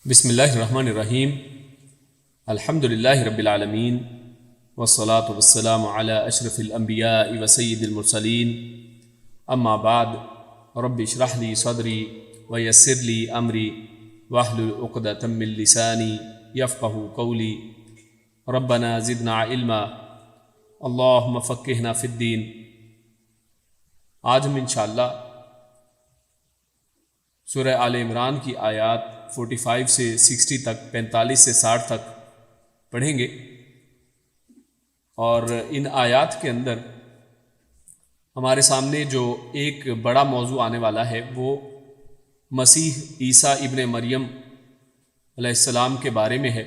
بسم اللہ الرحمن الرحیم الحمد للہ رب العالمین والصلاة والسلام علی اشرف الانبیاء وسید المرسلین اما بعد رب اشرح لی صدری ویسر لی امری واحلل عقدۃ من لسانی یفقہوا قولی ربنا زدنا علما اللہم فقہنا فی الدین۔ آج ہم انشاءاللہ سورہ آل عمران کی آیات 45 سے 60 تک، 45 سے 60 تک پڑھیں گے، اور ان آیات کے اندر ہمارے سامنے جو ایک بڑا موضوع آنے والا ہے وہ مسیح عیسیٰ ابن مریم علیہ السلام کے بارے میں ہے،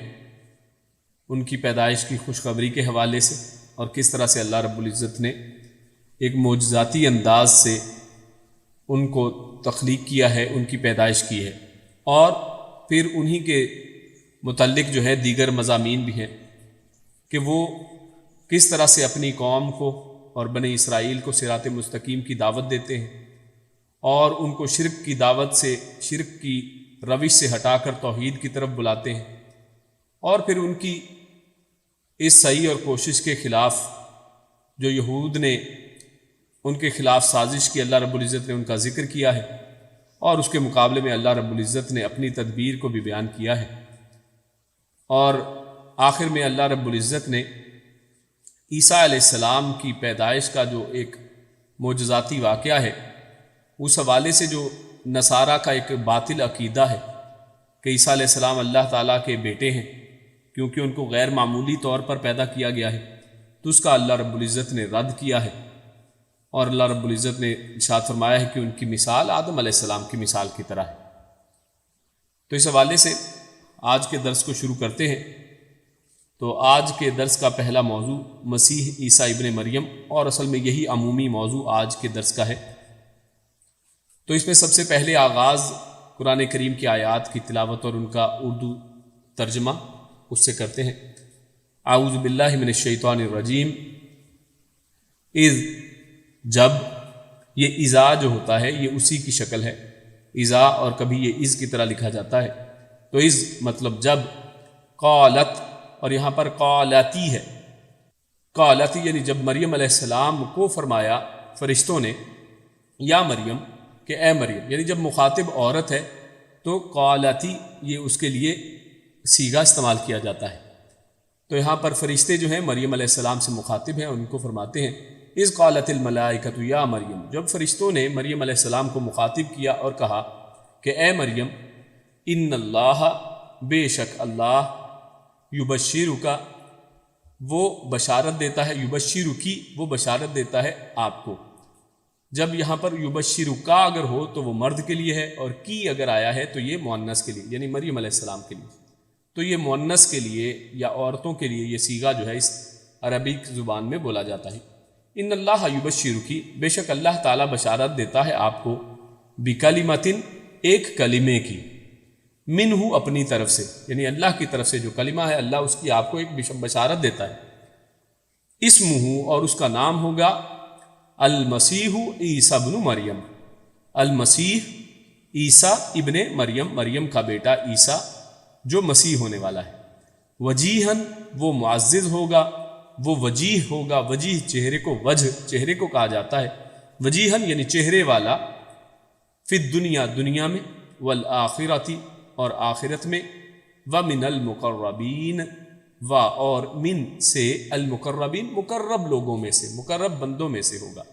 ان کی پیدائش کی خوشخبری کے حوالے سے، اور کس طرح سے اللہ رب العزت نے ایک معجزاتی انداز سے ان کو تخلیق کیا ہے، ان کی پیدائش کی ہے، اور پھر انہی کے متعلق جو ہے دیگر مضامین بھی ہیں کہ وہ کس طرح سے اپنی قوم کو اور بنی اسرائیل کو صراط مستقیم کی دعوت دیتے ہیں، اور ان کو شرک کی دعوت سے، شرک کی روش سے ہٹا کر توحید کی طرف بلاتے ہیں، اور پھر ان کی اس سعی اور کوشش کے خلاف جو یہود نے ان کے خلاف سازش کی، اللہ رب العزت نے ان کا ذکر کیا ہے، اور اس کے مقابلے میں اللہ رب العزت نے اپنی تدبیر کو بھی بیان کیا ہے، اور آخر میں اللہ رب العزت نے عیسیٰ علیہ السلام کی پیدائش کا جو ایک معجزاتی واقعہ ہے، اس حوالے سے جو نصارہ کا ایک باطل عقیدہ ہے کہ عیسیٰ علیہ السلام اللہ تعالیٰ کے بیٹے ہیں کیونکہ ان کو غیر معمولی طور پر پیدا کیا گیا ہے، تو اس کا اللہ رب العزت نے رد کیا ہے، اور اللہ رب العزت نے ارشاد فرمایا ہے کہ ان کی مثال آدم علیہ السلام کی مثال کی طرح ہے۔ تو اس حوالے سے آج کے درس کو شروع کرتے ہیں۔ تو آج کے درس کا پہلا موضوع مسیح عیسیٰ ابن مریم، اور اصل میں یہی عمومی موضوع آج کے درس کا ہے۔ تو اس میں سب سے پہلے آغاز قرآن کریم کی آیات کی تلاوت اور ان کا اردو ترجمہ اس سے کرتے ہیں۔ اعوذ باللہ من الشیطان الرجیم۔ اذ، جب، یہ اذا جو ہوتا ہے یہ اسی کی شکل ہے، اذا، اور کبھی یہ از کی طرح لکھا جاتا ہے، تو از مطلب جب، قالت، اور یہاں پر قالتی ہے، قالتی یعنی جب مریم علیہ السلام کو فرمایا فرشتوں نے یا مریم، کہ اے مریم، یعنی جب مخاطب عورت ہے تو قالتی یہ اس کے لیے صیغہ استعمال کیا جاتا ہے۔ تو یہاں پر فرشتے جو ہیں مریم علیہ السلام سے مخاطب ہیں، ان کو فرماتے ہیں اذ قالت الملائکۃ یا مریم، جب فرشتوں نے مریم علیہ السلام کو مخاطب کیا اور کہا کہ اے مریم، ان اللہ، بے شک اللہ، یبشرک، وہ بشارت دیتا ہے، یبشرکی، وہ بشارت دیتا ہے آپ کو۔ جب یہاں پر یبشرکا اگر ہو تو وہ مرد کے لیے ہے، اور کی اگر آیا ہے تو یہ مؤنث کے لیے، یعنی مریم علیہ السلام کے لیے، تو یہ مؤنث کے لیے یا عورتوں کے لیے یہ صیغہ جو ہے اس عربی زبان میں بولا جاتا ہے۔ ان اللہ یبشرکی، بے شک اللہ تعالیٰ بشارت دیتا ہے آپ کو، بکلمۃ، ایک کلمے کی، منہ، اپنی طرف سے، یعنی اللہ کی طرف سے جو کلمہ ہے اللہ اس کی آپ کو ایک بشارت دیتا ہے۔ اسمہ، اور اس کا نام ہوگا المسیح عیسیٰ ابن مریم، المسیح عیسیٰ ابن مریم، مریم کا بیٹا عیسیٰ جو مسیح ہونے والا ہے۔ وجیہن، وہ معزز ہوگا، وہ وجیح ہوگا، وجیح چہرے کو، وجہ چہرے کو کہا جاتا ہے، وجیہن یعنی چہرے والا، فی الدنیا، دنیا میں، والآخرۃ، اور آخرت میں، ومن المقربین، و اور من سے، المقربین مقرب لوگوں میں سے، مقرب بندوں میں سے ہوگا،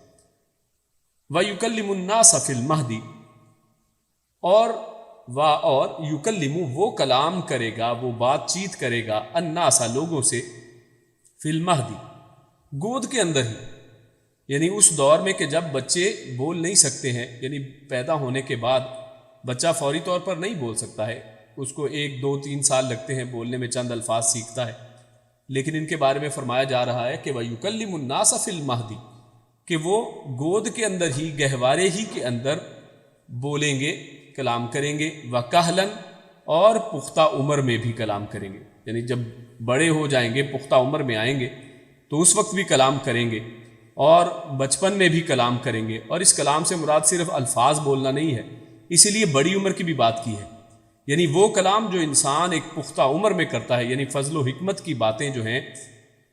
ویکلم الناس فی المہدی، اور یکلم، وہ کلام کرے گا، وہ بات چیت کرے گا، الناس، لوگوں سے، فی المہدی، گود کے اندر ہی، یعنی اس دور میں کہ جب بچے بول نہیں سکتے ہیں، یعنی پیدا ہونے کے بعد بچہ فوری طور پر نہیں بول سکتا ہے، اس کو 1 2 3 سال لگتے ہیں بولنے میں، چند الفاظ سیکھتا ہے، لیکن ان کے بارے میں فرمایا جا رہا ہے کہ وَيُكَلِّمُ النَّاسَ فِي الْمَهْدِ، کہ وہ گود کے اندر ہی، گہوارے ہی کے اندر بولیں گے، کلام کریں گے، وَكَهْلًا، اور پختہ عمر میں بھی کلام کریں گے، یعنی جب بڑے ہو جائیں گے، پختہ عمر میں آئیں گے تو اس وقت بھی کلام کریں گے، اور بچپن میں بھی کلام کریں گے، اور اس کلام سے مراد صرف الفاظ بولنا نہیں ہے، اسی لیے بڑی عمر کی بھی بات کی ہے، یعنی وہ کلام جو انسان ایک پختہ عمر میں کرتا ہے، یعنی فضل و حکمت کی باتیں جو ہیں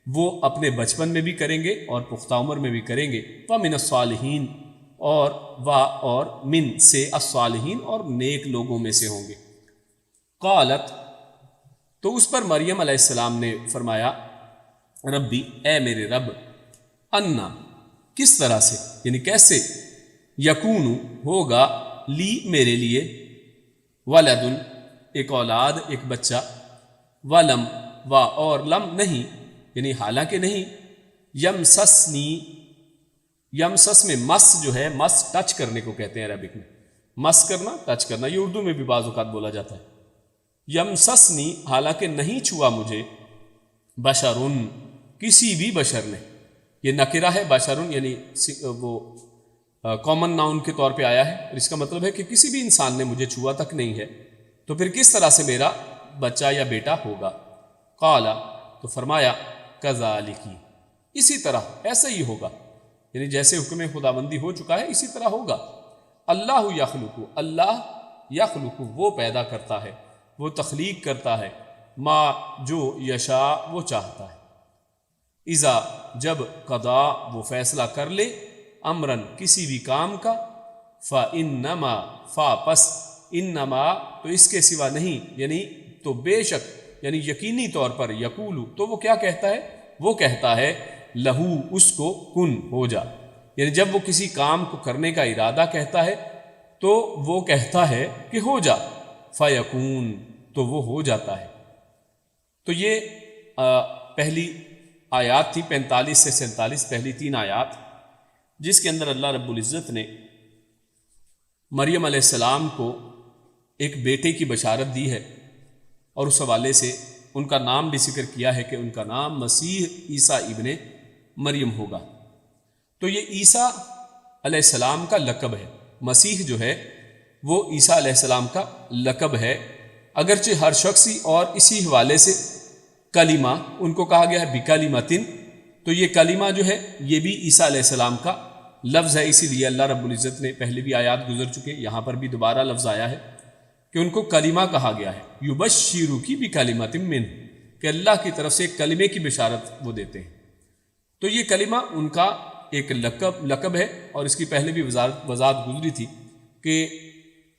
وہ اپنے بچپن میں بھی کریں گے اور پختہ عمر میں بھی کریں گے۔ وَمِنَ الصَّالِحِينَ اور من سے الصالحین اور نیک لوگوں میں سے ہوں گے۔ قالت، تو اس پر مریم علیہ السلام نے فرمایا، ربی، اے میرے رب، انا، کس طرح سے، یعنی کیسے، یکون، ہوگا، لی، میرے لیے، ولدن، ایک اولاد، ایک بچہ، ولم، اور لم، نہیں، یعنی حالانکہ نہیں، یمسسنی، یمسس میں مس جو ہے، مس ٹچ کرنے کو کہتے ہیں عربک میں، مس کرنا، ٹچ کرنا، یہ اردو میں بھی بعض اوقات بولا جاتا ہے۔ یمسسنی، حالانکہ نہیں چھوا مجھے، بشرن، کسی بھی بشر نے، یہ نکرہ ہے، بشرن یعنی وہ کامن ناؤن کے طور پہ آیا ہے، اور اس کا مطلب ہے کہ کسی بھی انسان نے مجھے چھوا تک نہیں ہے، تو پھر کس طرح سے میرا بچہ یا بیٹا ہوگا؟ قال، تو فرمایا، کذالکی، اسی طرح، ایسا ہی ہوگا، یعنی جیسے حکم خداوندی ہو چکا ہے اسی طرح ہوگا۔ اللہ یخلق، اللہ یخلق، وہ پیدا کرتا ہے، وہ تخلیق کرتا ہے، ما، جو، یشا، وہ چاہتا ہے، اذا، جب، قضا، وہ فیصلہ کر لے، امرن، کسی بھی کام کا، فانما، پس، انما، تو اس کے سوا نہیں، یعنی تو بے شک، یعنی یقینی طور پر، یقول، تو وہ کیا کہتا ہے؟ وہ کہتا ہے، لہو، اس کو، کن، ہو جا، یعنی جب وہ کسی کام کو کرنے کا ارادہ کہتا ہے تو وہ کہتا ہے کہ ہو جا، فیکون، تو وہ ہو جاتا ہے۔ تو یہ پہلی آیات تھی 45 سے 47، پہلی 3 آیات، جس کے اندر اللہ رب العزت نے مریم علیہ السلام کو ایک بیٹے کی بشارت دی ہے، اور اس حوالے سے ان کا نام بھی ذکر کیا ہے کہ ان کا نام مسیح عیسیٰ ابن مریم ہوگا۔ تو یہ عیسیٰ علیہ السلام کا لقب ہے، مسیح جو ہے وہ عیسیٰ علیہ السلام کا لقب ہے، اگرچہ ہر شخصی، اور اسی حوالے سے کلمہ، ان کو کہا گیا ہے بکلمتن، تو یہ کلمہ جو ہے یہ بھی عیسیٰ علیہ السلام کا لفظ ہے، اسی لیے اللہ رب العزت نے، پہلے بھی آیات گزر چکے، یہاں پر بھی دوبارہ لفظ آیا ہے کہ ان کو کلمہ کہا گیا ہے، یبشرک بکلمۃ منہ، کہ اللہ کی طرف سے ایک کلمے کی بشارت وہ دیتے ہیں۔ تو یہ کلمہ ان کا ایک لقب ہے، اور اس کی پہلے بھی وضاحت گزری تھی کہ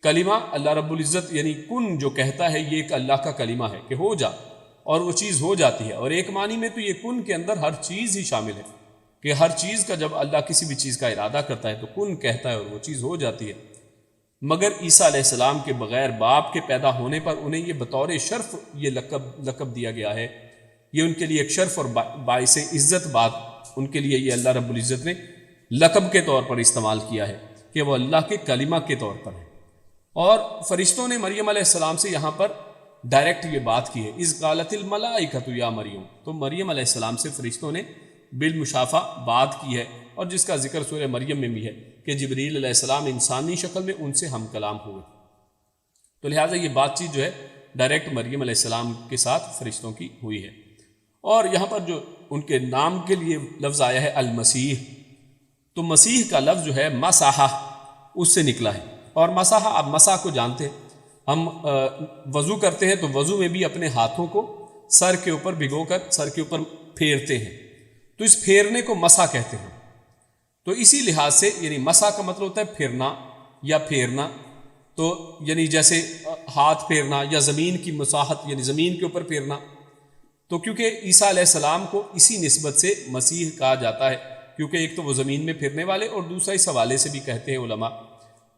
کلمہ اللہ رب العزت، یعنی کن جو کہتا ہے، یہ ایک اللہ کا کلمہ ہے کہ ہو جا، اور وہ چیز ہو جاتی ہے، اور ایک معنی میں تو یہ کن کے اندر ہر چیز ہی شامل ہے، کہ ہر چیز کا جب اللہ کسی بھی چیز کا ارادہ کرتا ہے تو کن کہتا ہے اور وہ چیز ہو جاتی ہے۔ مگر عیسیٰ علیہ السلام کے بغیر باپ کے پیدا ہونے پر انہیں یہ بطور شرف یہ لقب دیا گیا ہے، یہ ان کے لیے ایک شرف اور باعث عزت بات ان کے لیے یہ اللہ رب العزت نے لقب کے طور پر استعمال کیا ہے کہ وہ اللہ کے کلمہ کے طور پر ہے۔ اور فرشتوں نے مریم علیہ السلام سے یہاں پر ڈائریکٹ یہ بات کی ہے، اذ قالت الملائکۃ یا مریم، تو مریم علیہ السلام سے فرشتوں نے بالمشافہ بات کی ہے، اور جس کا ذکر سورہ مریم میں بھی ہے کہ جبریل علیہ السلام انسانی شکل میں ان سے ہم کلام ہوئے، تو لہٰذا یہ بات چیت جو ہے ڈائریکٹ مریم علیہ السلام کے ساتھ فرشتوں کی ہوئی ہے۔ اور یہاں پر جو ان کے نام کے لیے لفظ آیا ہے المسیح، تو مسیح کا لفظ جو ہے مسح، اس سے نکلا ہے، اور مسح، آپ مسح کو جانتے ہیں، ہم وضو کرتے ہیں تو وضو میں بھی اپنے ہاتھوں کو سر کے اوپر بھگو کر سر کے اوپر پھیرتے ہیں، تو اس پھیرنے کو مسح کہتے ہیں۔ تو اسی لحاظ سے یعنی مسح کا مطلب ہوتا ہے پھرنا یا پھیرنا، تو یعنی جیسے ہاتھ پھیرنا یا زمین کی مساحت یعنی زمین کے اوپر پھیرنا، تو کیونکہ عیسیٰ علیہ السلام کو اسی نسبت سے مسیح کہا جاتا ہے، کیونکہ ایک تو وہ زمین میں پھرنے والے، اور دوسرا اس حوالے سے بھی کہتے ہیں علماء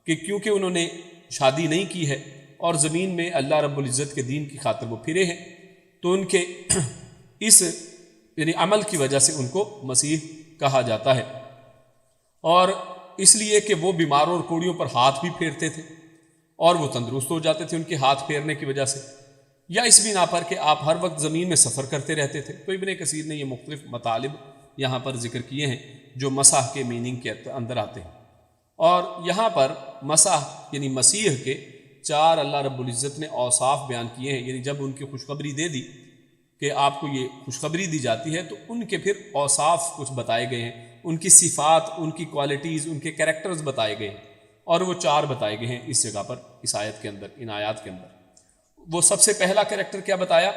کہ کیونکہ انہوں نے شادی نہیں کی ہے اور زمین میں اللہ رب العزت کے دین کی خاطر وہ پھرے ہیں، تو ان کے اس یعنی عمل کی وجہ سے ان کو مسیح کہا جاتا ہے۔ اور اس لیے کہ وہ بیماروں اور کوڑیوں پر ہاتھ بھی پھیرتے تھے اور وہ تندرست ہو جاتے تھے ان کے ہاتھ پھیرنے کی وجہ سے، یا اس بنا پر کہ آپ ہر وقت زمین میں سفر کرتے رہتے تھے۔ تو ابن کثیر نے یہ مختلف مطالب یہاں پر ذکر کیے ہیں جو مسح کے میننگ کے اندر آتے ہیں، اور یہاں پر مسح یعنی مسیح کے 4 اللہ رب العزت نے اوصاف بیان کیے ہیں، یعنی جب ان کی خوشخبری دے دی کہ آپ کو یہ خوشخبری دی جاتی ہے تو ان کے پھر اوصاف کچھ بتائے گئے ہیں، ان کی صفات، ان کی کوالٹیز، ان کے کریکٹرز بتائے گئے ہیں، اور وہ 4 بتائے گئے ہیں اس جگہ پر، اس آیت کے اندر، ان آیات کے اندر۔ وہ سب سے پہلا کریکٹر کیا بتایا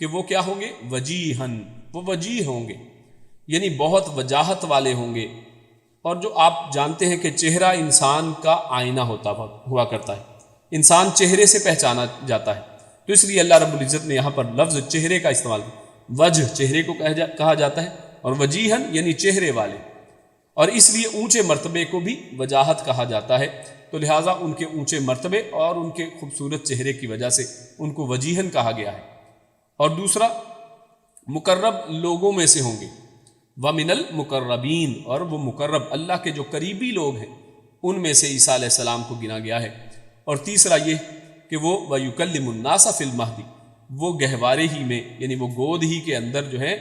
کہ وہ کیا ہوں گے؟ وجیہن، وہ وجیح ہوں گے، یعنی بہت وجاہت والے ہوں گے۔ اور جو آپ جانتے ہیں کہ چہرہ انسان کا آئینہ ہوا کرتا ہے، انسان چہرے سے پہچانا جاتا ہے، تو اس لیے اللہ رب العزت نے یہاں پر لفظ چہرے کا استعمال کیا، وجہ چہرے کو کہا جاتا ہے، اور وجیہن یعنی چہرے والے، اور اس لیے اونچے مرتبے کو بھی وجاہت کہا جاتا ہے، تو لہٰذا ان کے اونچے مرتبے اور ان کے خوبصورت چہرے کی وجہ سے ان کو وجیہن کہا گیا ہے۔ اور دوسرا، مقرب لوگوں میں سے ہوں گے، وَمِنَ الْمُقَرَّبِينَ، اور وہ مقرب اللہ کے جو قریبی لوگ ہیں ان میں سے عیسیٰ علیہ السلام کو گنا گیا ہے۔ اور تیسرا یہ کہ وہ وَيُكَلِّمُ النَّاسَ فِي الْمَهْدِ، وہ گہوارے ہی میں یعنی وہ گود ہی کے اندر جو ہے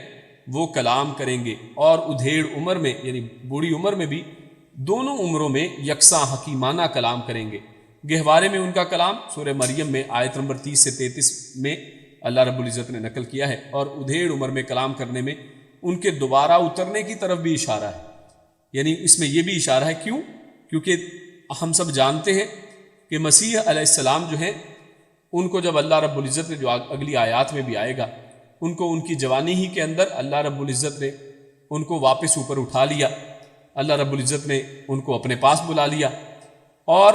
وہ کلام کریں گے، اور ادھیڑ عمر میں یعنی بوڑھی عمر میں بھی، دونوں عمروں میں یکساں حکیمانہ کلام کریں گے۔ گہوارے میں ان کا کلام سورہ مریم میں آیت نمبر 30 سے 33 میں اللہ رب العزت نے نقل کیا ہے، اور ادھیڑ عمر میں کلام کرنے میں ان کے دوبارہ اترنے کی طرف بھی اشارہ ہے، یعنی اس میں یہ بھی اشارہ ہے۔ کیوں؟ کیونکہ ہم سب جانتے ہیں کہ مسیح علیہ السلام جو ہیں ان کو جب اللہ رب العزت نے جو اگلی آیات میں بھی آئے گا، ان کو ان کی جوانی ہی کے اندر اللہ رب العزت نے ان کو واپس اوپر اٹھا لیا، اللہ رب العزت نے ان کو اپنے پاس بلا لیا، اور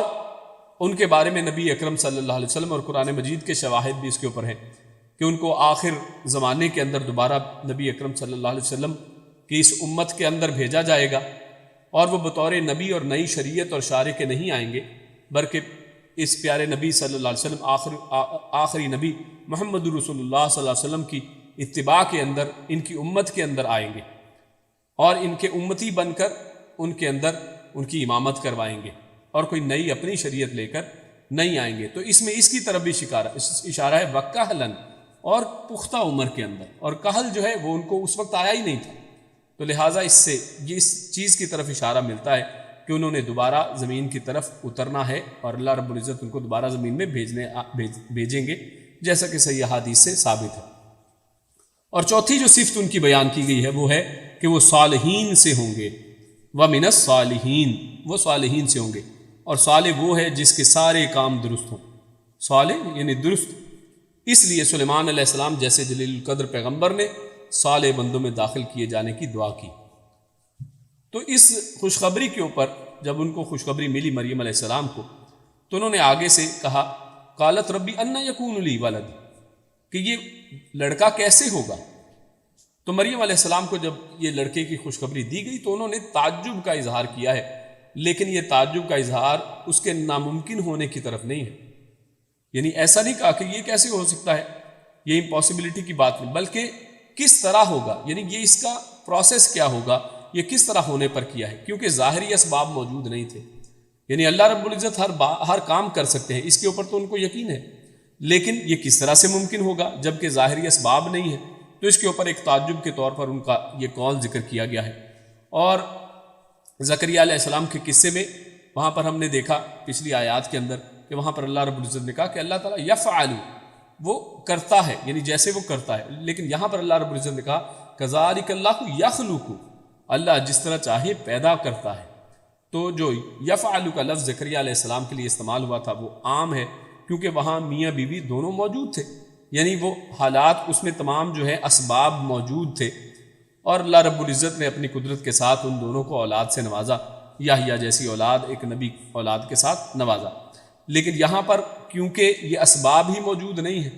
ان کے بارے میں نبی اکرم صلی اللہ علیہ وسلم اور قرآن مجید کے شواہد بھی اس کے اوپر ہیں کہ ان کو آخر زمانے کے اندر دوبارہ نبی اکرم صلی اللہ علیہ وسلم کی اس امت کے اندر بھیجا جائے گا، اور وہ بطور نبی اور نئی شریعت اور شارع کے نہیں آئیں گے، بلکہ اس پیارے نبی صلی اللہ علیہ وسلم آخری نبی محمد رسول اللہ صلی اللہ علیہ وسلم کی اتباع کے اندر ان کی امت کے اندر آئیں گے، اور ان کے امتی بن کر ان کے اندر ان کی امامت کروائیں گے، اور کوئی نئی اپنی شریعت لے کر نہیں آئیں گے۔ تو اس میں اس کی طرف بھی اشارہ ہے وَكَهْلًا، اور پختہ عمر کے اندر، اور کہل جو ہے وہ ان کو اس وقت آیا ہی نہیں تھا، تو لہٰذا اس سے یہ اس چیز کی طرف اشارہ ملتا ہے کہ انہوں نے دوبارہ زمین کی طرف اترنا ہے، اور اللہ رب العزت ان کو دوبارہ زمین میں بھیجیں گے، جیسا کہ صحیح حدیث سے ثابت ہے۔ اور چوتھی جو صفت ان کی بیان کی گئی ہے وہ ہے کہ وہ صالحین سے ہوں گے، وَمِنَ الصَّالِحِينَ، وہ صالحین سے ہوں گے، اور صالح وہ ہے جس کے سارے کام درست ہوں، صالح یعنی درست۔ اس لیے سلیمان علیہ السلام جیسے جلیل القدر پیغمبر نے صالح بندوں میں داخل کیے جانے کی دعا کی۔ تو اس خوشخبری کے اوپر جب ان کو خوشخبری ملی مریم علیہ السلام کو، تو انہوں نے آگے سے کہا قالت ربی انا یکون لی ولد، کہ یہ لڑکا کیسے ہوگا؟ تو مریم علیہ السلام کو جب یہ لڑکے کی خوشخبری دی گئی تو انہوں نے تعجب کا اظہار کیا ہے، لیکن یہ تعجب کا اظہار اس کے ناممکن ہونے کی طرف نہیں ہے، یعنی ایسا نہیں کہا کہ یہ کیسے ہو سکتا ہے، یہ امپاسبلٹی کی بات نہیں، بلکہ کس طرح ہوگا، یعنی یہ اس کا پروسیس کیا ہوگا، یہ کس طرح ہونے پر کیا ہے، کیونکہ ظاہری اسباب موجود نہیں تھے، یعنی اللہ رب العزت ہر کام کر سکتے ہیں، اس کے اوپر تو ان کو یقین ہے، لیکن یہ کس طرح سے ممکن ہوگا جبکہ ظاہری اسباب نہیں ہے، تو اس کے اوپر ایک تعجب کے طور پر ان کا یہ قول ذکر کیا گیا ہے۔ اور زکریہ علیہ السلام کے قصے میں وہاں پر ہم نے دیکھا پچھلی آیات کے اندر کہ وہاں پر اللہ رب العزت نے کہا کہ اللہ تعالیٰ یفعل، وہ کرتا ہے، یعنی جیسے وہ کرتا ہے، لیکن یہاں پر اللہ رب العزت نے کہا کذالک اللہ یخلق، اللہ جس طرح چاہے پیدا کرتا ہے۔ تو جو یفعل کا لفظ زکریہ علیہ السلام کے لیے استعمال ہوا تھا وہ عام ہے، کیونکہ وہاں میاں بیوی دونوں موجود تھے، یعنی وہ حالات اس میں تمام جو ہے اسباب موجود تھے، اور اللہ رب العزت نے اپنی قدرت کے ساتھ ان دونوں کو اولاد سے نوازا، یحییٰ جیسی اولاد ایک نبی اولاد کے ساتھ نوازا، لیکن یہاں پر کیونکہ یہ اسباب ہی موجود نہیں ہیں،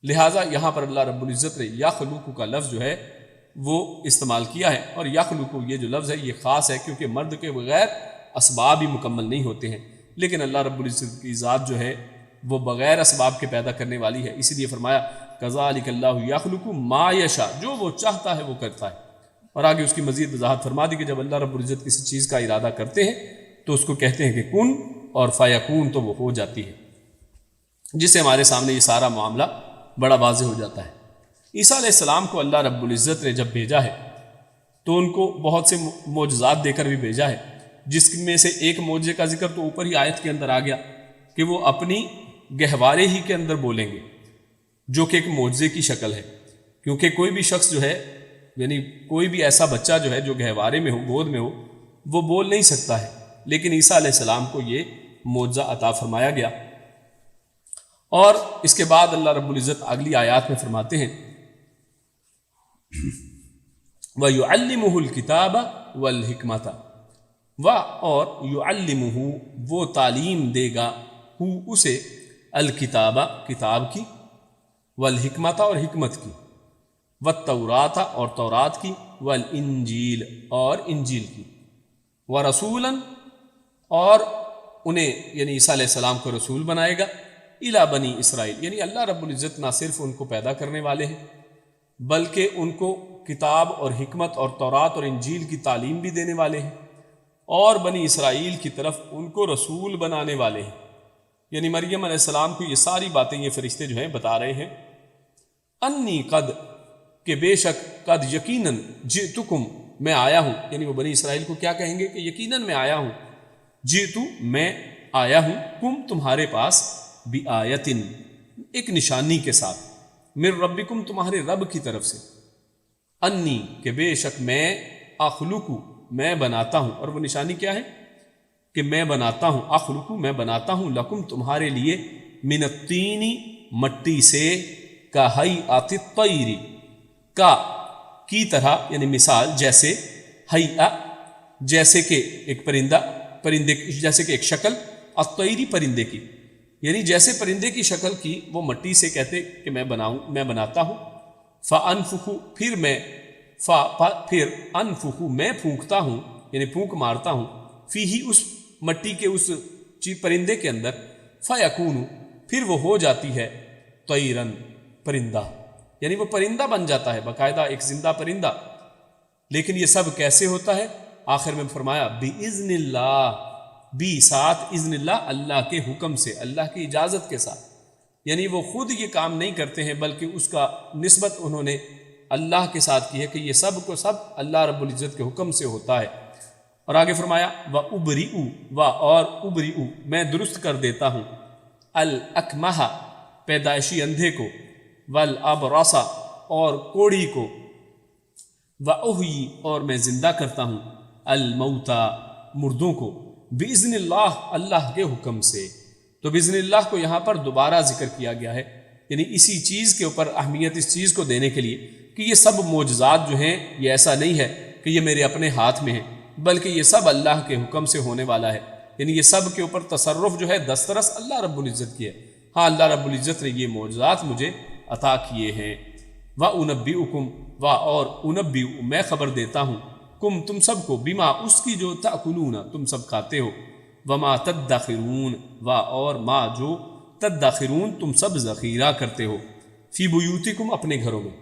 لہٰذا یہاں پر اللہ رب العزت نے یخلق کا لفظ جو ہے وہ استعمال کیا ہے، اور یخلق یہ جو لفظ ہے یہ خاص ہے کیونکہ مرد کے بغیر اسباب ہی مکمل نہیں ہوتے ہیں، لیکن اللہ رب العزت کی ذات جو ہے وہ بغیر اسباب کے پیدا کرنے والی ہے، اسی لیے فرمایا کذالک اللہ یخلق ما یشاء، جو وہ چاہتا ہے وہ کرتا ہے۔ اور آگے اس کی مزید وضاحت فرما دی کہ جب اللہ رب العزت کسی چیز کا ارادہ کرتے ہیں تو اس کو کہتے ہیں کہ کن، اور فیکون، تو وہ ہو جاتی ہے، جس سے ہمارے سامنے یہ سارا معاملہ بڑا واضح ہو جاتا ہے۔ عیسیٰ علیہ السلام کو اللہ رب العزت نے جب بھیجا ہے تو ان کو بہت سے معجزات دے کر بھی بھیجا ہے، جس میں سے ایک معجزے کا ذکر تو اوپر ہی آیت کے اندر آ گیا کہ وہ اپنی گہوارے ہی کے اندر بولیں گے، جو کہ ایک معجزے کی شکل ہے، کیونکہ کوئی بھی شخص جو ہے، یعنی کوئی بھی ایسا بچہ جو ہے جو گہوارے میں ہو، گود میں ہو، وہ بول نہیں سکتا ہے، لیکن عیسیٰ علیہ السلام کو یہ معجزہ عطا فرمایا گیا۔ اور اس کے بعد اللہ رب العزت اگلی آیات میں فرماتے ہیں وَيُعَلِّمُهُ الْكِتَابَ وَالْحِكْمَةَ اور يُعَلِّمُهُ وہ تعلیم دے گا اسے الکتابہ کتاب کی، والحکمت اور حکمت کی، والتورات اور تورات کی، والانجیل اور انجیل کی، ورسولا اور انہیں یعنی عیسیٰ علیہ السلام کو رسول بنائے گا، الی بنی اسرائیل یعنی اللہ رب العزت نہ صرف ان کو پیدا کرنے والے ہیں بلکہ ان کو کتاب اور حکمت اور تورات اور انجیل کی تعلیم بھی دینے والے ہیں، اور بنی اسرائیل کی طرف ان کو رسول بنانے والے ہیں۔ یعنی مریم علیہ السلام کو یہ ساری باتیں یہ فرشتے جو ہیں بتا رہے ہیں، انی قد کہ بے شک، قد یقیناً، جئتکم میں آیا ہوں، یعنی وہ بنی اسرائیل کو کیا کہیں گے کہ یقیناً میں آیا ہوں، جئتو میں آیا ہوں، کم تمہارے پاس، بآیتن ایک نشانی کے ساتھ، من ربکم تمہارے رب کی طرف سے، انی کہ بے شک میں، اخلقو میں بناتا ہوں، اور وہ نشانی کیا ہے کہ میں بناتا ہوں، اخلقو میں بناتا ہوں، لکم تمہارے لیے، من الطین مٹی سے، کا ہیئۃ الطیر کا کی طرح یعنی مثال، جیسے، ہیئہ جیسے کہ ایک پرندے جیسے کہ ایک شکل، الطیری پرندے کی، یعنی جیسے پرندے کی شکل کی وہ مٹی سے کہتے کہ میں بناتا ہوں، فانفخ پھر انفخ میں پھونکتا ہوں، یعنی پھونک مارتا ہوں، فیہ اس مٹی کے اس پرندے کے اندر، فیکون پھر وہ ہو جاتی ہے، طیرن پرندہ، یعنی وہ پرندہ بن جاتا ہے، باقاعدہ ایک زندہ پرندہ۔ لیکن یہ سب کیسے ہوتا ہے؟ آخر میں فرمایا بِإِذْنِ اللَّهِ، بھی ساتھ، اذن اللہ اللہ کے حکم سے، اللہ کی اجازت کے ساتھ، یعنی وہ خود یہ کام نہیں کرتے ہیں بلکہ اس کا نسبت انہوں نے اللہ کے ساتھ کی ہے کہ یہ سب کو سب اللہ رب العزت کے حکم سے ہوتا ہے۔ اور آگے فرمایا وَأُبْرِئُ اور ابرئ میں درست کر دیتا ہوں، الْأَكْمَحَ پیدائشی اندھے کو، والابرص اور کوڑی کو، وأحیی اور میں زندہ کرتا ہوں، الموتى مردوں کو، باذن اللہ اللہ کے حکم سے۔ تو باذن اللہ کو یہاں پر دوبارہ ذکر کیا گیا ہے، یعنی اسی چیز کے اوپر اہمیت اس چیز کو دینے کے لیے کہ یہ سب معجزات جو ہیں یہ ایسا نہیں ہے کہ یہ میرے اپنے ہاتھ میں ہیں، بلکہ یہ سب اللہ کے حکم سے ہونے والا ہے، یعنی یہ سب کے اوپر تصرف جو ہے دسترس اللہ رب العزت کی ہے۔ ہاں اللہ رب العزت نے یہ معجزات مجھے عطا کیے ہیں۔ وَأُنَبِّئُكُمْ اور انبئ میں خبر دیتا ہوں، کم تم سب کو، بما اس کی جو تأکلون تم سب کھاتے ہو، وما تدخرون اور ما جو تدخرون تم سب ذخیرہ کرتے ہو، فی بیوتکم اپنے گھروں میں،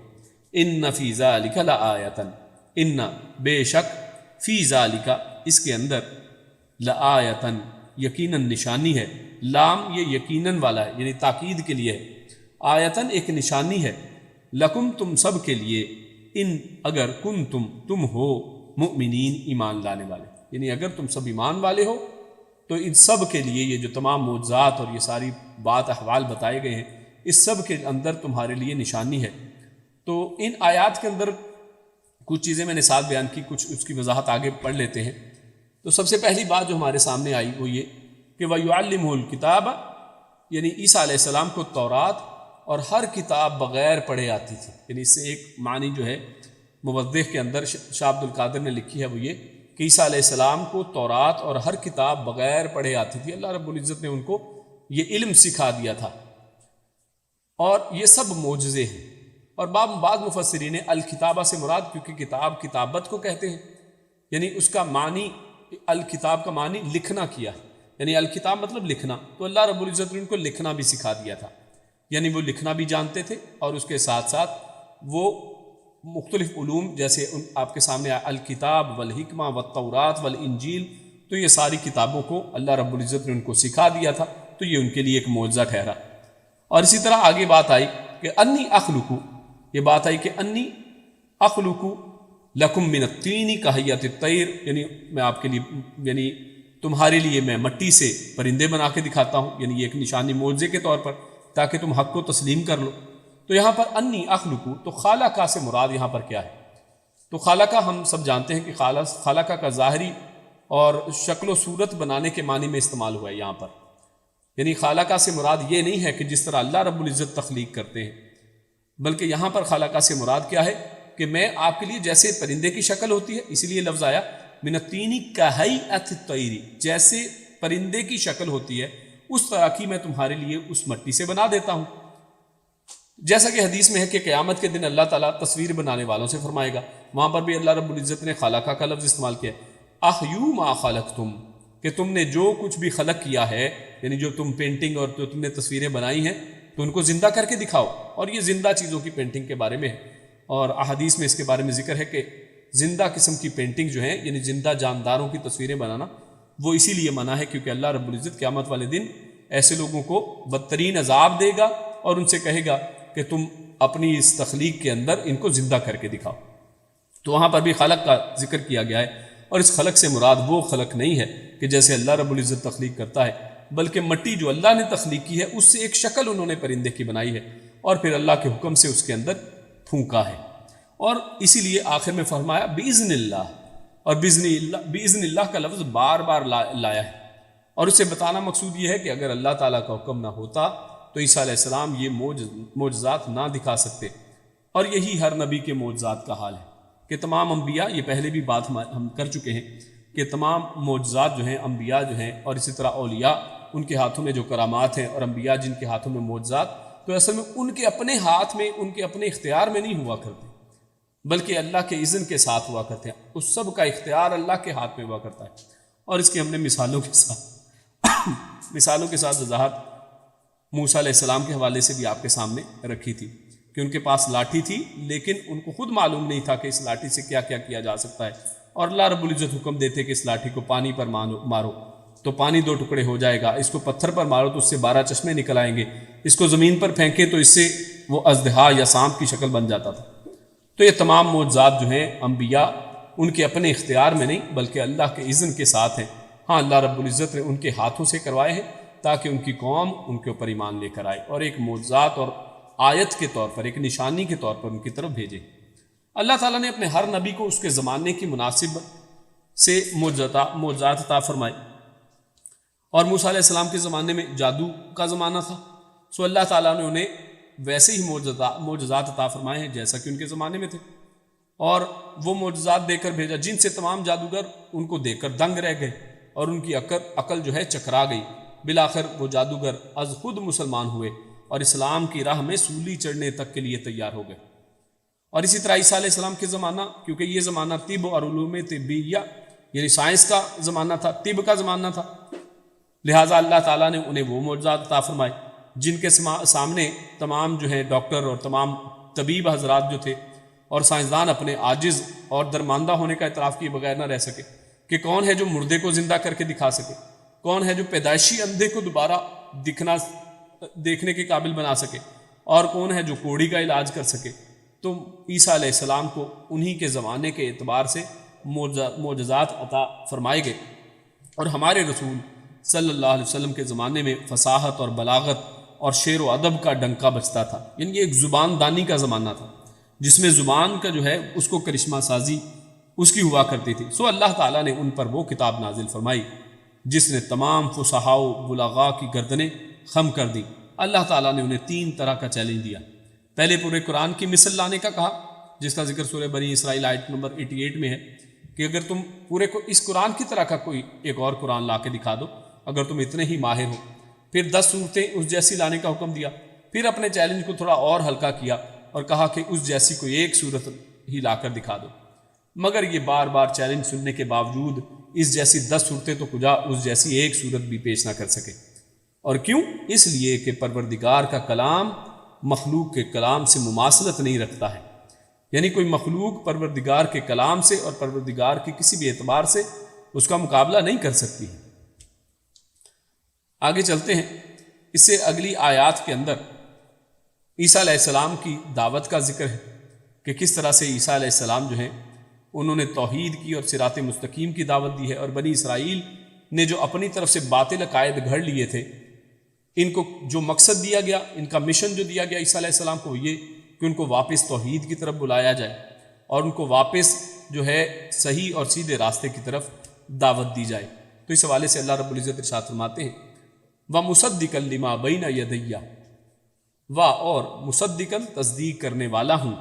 ان فی ذالک لآیۃ ان بے شک، فی ذالک اس کے اندر، لآیۃ یقیناً نشانی ہے، لام یہ یقیناً والا ہے یعنی تاکید کے لیے ہے، آیتن ایک نشانی ہے، لکم تم سب کے لیے، ان اگر تم ہو، مؤمنین ایمان لانے والے، یعنی اگر تم سب ایمان والے ہو تو ان سب کے لیے یہ جو تمام معجزات اور یہ ساری بات احوال بتائے گئے ہیں اس سب کے اندر تمہارے لیے نشانی ہے۔ تو ان آیات کے اندر کچھ چیزیں میں نے ساتھ بیان کی، کچھ اس کی وضاحت آگے پڑھ لیتے ہیں۔ تو سب سے پہلی بات جو ہمارے سامنے آئی وہ یہ کہ وَيُعَلِّمُهُ الْكِتَابَ یعنی عیسیٰ علیہ السلام کو تورات اور ہر کتاب بغیر پڑھے آتی تھی، یعنی اس سے ایک معنی جو ہے موضح کے اندر شاہ عبد القادر نے لکھی ہے وہ یہ کہ عیسیٰ علیہ السلام کو تورات اور ہر کتاب بغیر پڑھے آتی تھی، اللہ رب العزت نے ان کو یہ علم سکھا دیا تھا، اور یہ سب معجزے ہیں۔ اور بعض مفسرین الکتابہ سے مراد، کیونکہ کتاب کتابت کو کہتے ہیں، یعنی اس کا معنی، الکتاب کا معنی لکھنا کیا ہے، یعنی الکتاب مطلب لکھنا، تو اللہ رب العزت نے ان کو لکھنا بھی سکھا دیا تھا، یعنی وہ لکھنا بھی جانتے تھے، اور اس کے ساتھ ساتھ وہ مختلف علوم جیسے آپ کے سامنے الکتاب والحکمہ والتورات والانجیل، تو یہ ساری کتابوں کو اللہ رب العزت نے ان کو سکھا دیا تھا، تو یہ ان کے لیے ایک معجزہ ٹھہرا۔ اور اسی طرح آگے بات آئی کہ انی اخلقو، یہ بات آئی کہ انی اخلقو لکم من الطین کہیۃ الطیر، یعنی میں آپ کے لیے، یعنی تمہارے لیے میں مٹی سے پرندے بنا کے دکھاتا ہوں، یعنی یہ ایک نشانی معجزے کے طور پر تاکہ تم حق کو تسلیم کر لو۔ تو یہاں پر انی اخلقو، تو خالقہ سے مراد یہاں پر کیا ہے؟ تو خالقہ ہم سب جانتے ہیں کہ خالقہ کا ظاہری اور شکل و صورت بنانے کے معنی میں استعمال ہوا ہے یہاں پر، یعنی خالقہ سے مراد یہ نہیں ہے کہ جس طرح اللہ رب العزت تخلیق کرتے ہیں، بلکہ یہاں پر خالقہ سے مراد کیا ہے کہ میں آپ کے لیے جیسے پرندے کی شکل ہوتی ہے، اسی لیے لفظ آیا من الطین کہیئۃ الطیر، جیسے پرندے کی شکل ہوتی ہے اس طرح کی میں تمہارے لیے اس مٹی سے بنا دیتا ہوں۔ جیسا کہ حدیث میں ہے کہ قیامت کے دن اللہ تعالیٰ تصویر بنانے والوں سے فرمائے گا، وہاں پر بھی اللہ رب العزت نے خالقہ کا لفظ استعمال کیا، احیوا ما خلقتم، کہ تم نے جو کچھ بھی خلق کیا ہے، یعنی جو تم پینٹنگ اور جو تم نے تصویریں بنائی ہیں تو ان کو زندہ کر کے دکھاؤ۔ اور یہ زندہ چیزوں کی پینٹنگ کے بارے میں ہے، اور احادیث میں اس کے بارے میں ذکر ہے کہ زندہ قسم کی پینٹنگ جو ہیں، یعنی زندہ جانداروں کی تصویریں بنانا، وہ اسی لیے منع ہے کیونکہ اللہ رب العزت قیامت والے دن ایسے لوگوں کو بدترین عذاب دے گا اور ان سے کہے گا کہ تم اپنی اس تخلیق کے اندر ان کو زندہ کر کے دکھاؤ۔ تو وہاں پر بھی خلق کا ذکر کیا گیا ہے، اور اس خلق سے مراد وہ خلق نہیں ہے کہ جیسے اللہ رب العزت تخلیق کرتا ہے، بلکہ مٹی جو اللہ نے تخلیق کی ہے اس سے ایک شکل انہوں نے پرندے کی بنائی ہے اور پھر اللہ کے حکم سے اس کے اندر پھونکا ہے۔ اور اسی لیے آخر میں فرمایا بِإِذْنِ اللَّهِ، اور بِإِذْنِ اللَّهِ کا لفظ بار بار لایا ہے، اور اسے بتانا مقصود یہ ہے کہ اگر اللہ تعالیٰ کا حکم نہ ہوتا تو عیسیٰ علیہ السلام یہ معجزات نہ دکھا سکتے۔ اور یہی ہر نبی کے معجزات کا حال ہے کہ تمام انبیاء، یہ پہلے بھی بات ہم کر چکے ہیں کہ تمام معجزات جو ہیں انبیاء جو ہیں، اور اسی طرح اولیاء ان کے ہاتھوں میں جو کرامات ہیں، اور انبیاء جن کے ہاتھوں میں معجزات، تو اصل میں ان کے اپنے ہاتھ میں، ان کے اپنے اختیار میں نہیں ہوا کرتے، بلکہ اللہ کے اذن کے ساتھ ہوا کرتے ہیں۔ اس سب کا اختیار اللہ کے ہاتھ میں ہوا کرتا ہے، اور اس کی ہم نے مثالوں کے ساتھ وضاحت موسیٰ علیہ السلام کے حوالے سے بھی آپ کے سامنے رکھی تھی کہ ان کے پاس لاٹھی تھی، لیکن ان کو خود معلوم نہیں تھا کہ اس لاٹھی سے کیا کیا کیا جا سکتا ہے، اور اللہ رب العزت حکم دیتے کہ اس لاٹھی کو پانی پر مارو تو پانی 2 ٹکڑے ہو جائے گا، اس کو پتھر پر مارو تو اس سے 12 چشمے نکل آئیں گے، اس کو زمین پر پھینکیں تو اس سے وہ اژدہا یا سانپ کی شکل بن جاتا تھا۔ تو یہ تمام معجزات جو ہیں انبیاء ان کے اپنے اختیار میں نہیں بلکہ اللہ کے اذن کے ساتھ ہیں۔ ہاں، اللہ رب العزت نے ان کے ہاتھوں سے کروائے ہیں تاکہ ان کی قوم ان کے اوپر ایمان لے کر آئے، اور ایک معجزات اور آیت کے طور پر، ایک نشانی کے طور پر ان کی طرف بھیجے۔ اللہ تعالیٰ نے اپنے ہر نبی کو اس کے زمانے کی مناسب سے معجزات عطا فرمائے، اور موسیٰ علیہ السلام کے زمانے میں جادو کا زمانہ تھا، سو اللہ تعالیٰ نے انہیں ویسے ہی معجزات عطا فرمائے ہیں جیسا کہ ان کے زمانے میں تھے، اور وہ معجزات دے کر بھیجا جن سے تمام جادوگر ان کو دیکھ کر دنگ رہ گئے، اور ان کی عقل جو ہے چکرا گئی۔ بالآخر وہ جادوگر از خود مسلمان ہوئے اور اسلام کی راہ میں سولی چڑھنے تک کے لیے تیار ہو گئے۔ اور اسی طرح عیسیٰ علیہ السلام کے زمانہ، کیونکہ یہ زمانہ طب اور علوم طبیہ یعنی سائنس کا زمانہ تھا، طب کا زمانہ تھا، لہٰذا اللہ تعالیٰ نے انہیں وہ معجزات عطا فرمائے جن کے سامنے تمام جو ہیں ڈاکٹر اور تمام طبیب حضرات جو تھے اور سائنسدان اپنے عاجز اور درماندہ ہونے کا اعتراف کیے بغیر نہ رہ سکے کہ کون ہے جو مردے کو زندہ کر کے دکھا سکے، کون ہے جو پیدائشی اندھے کو دوبارہ دیکھنے کے قابل بنا سکے، اور کون ہے جو کوڑی کا علاج کر سکے۔ تو عیسیٰ علیہ السلام کو انہی کے زمانے کے اعتبار سے معجزات عطا فرمائے گئے، اور ہمارے رسول صلی اللہ علیہ وسلم کے زمانے میں فصاحت اور بلاغت اور شعر و ادب کا ڈنکا بجتا تھا، یعنی ایک زبان دانی کا زمانہ تھا جس میں زبان کا جو ہے اس کو کرشمہ سازی اس کی ہوا کرتی تھی۔ سو اللہ تعالیٰ نے ان پر وہ کتاب نازل فرمائی جس نے تمام فصحاء و بلغاء کی گردنیں خم کر دی۔ اللہ تعالیٰ نے انہیں 3 طرح کا چیلنج دیا۔ پہلے پورے قرآن کی مثل لانے کا کہا، جس کا ذکر سورہ بنی اسرائیل آیت نمبر 88 میں ہے کہ اگر تم پورے کو اس قرآن کی طرح کا کوئی ایک اور قرآن لا کے دکھا دو اگر تم اتنے ہی ماہر ہو۔ پھر 10 صورتیں اس جیسی لانے کا حکم دیا، پھر اپنے چیلنج کو تھوڑا اور ہلکا کیا اور کہا کہ اس جیسی کوئی ایک صورت ہی لا کر دکھا دو، مگر یہ بار بار چیلنج سننے کے باوجود اس جیسی 10 صورتیں تو کجا اس جیسی ایک صورت بھی پیش نہ کر سکے۔ اور کیوں؟ اس لیے کہ پروردگار کا کلام مخلوق کے کلام سے مماثلت نہیں رکھتا ہے، یعنی کوئی مخلوق پروردگار کے کلام سے اور پروردگار کے کسی بھی اعتبار سے اس کا مقابلہ نہیں کر سکتی ہے۔ آگے چلتے ہیں، اس سے اگلی آیات کے اندر عیسیٰ علیہ السلام کی دعوت کا ذکر ہے کہ کس طرح سے عیسیٰ علیہ السلام جو ہیں انہوں نے توحید کی اور صراط مستقیم کی دعوت دی ہے، اور بنی اسرائیل نے جو اپنی طرف سے باطل عقائد گھڑ لیے تھے، ان کو جو مقصد دیا گیا، ان کا مشن جو دیا گیا عیسیٰ علیہ السلام کو، یہ کہ ان کو واپس توحید کی طرف بلایا جائے اور ان کو واپس جو ہے صحیح اور سیدھے راستے کی طرف دعوت دی جائے۔ تو اس حوالے سے اللہ رب العزت ارشاد فرماتے ہیں و مصدقا لما بین یدیہ، و اور مصدقا تصدیق کرنے والا ہوں،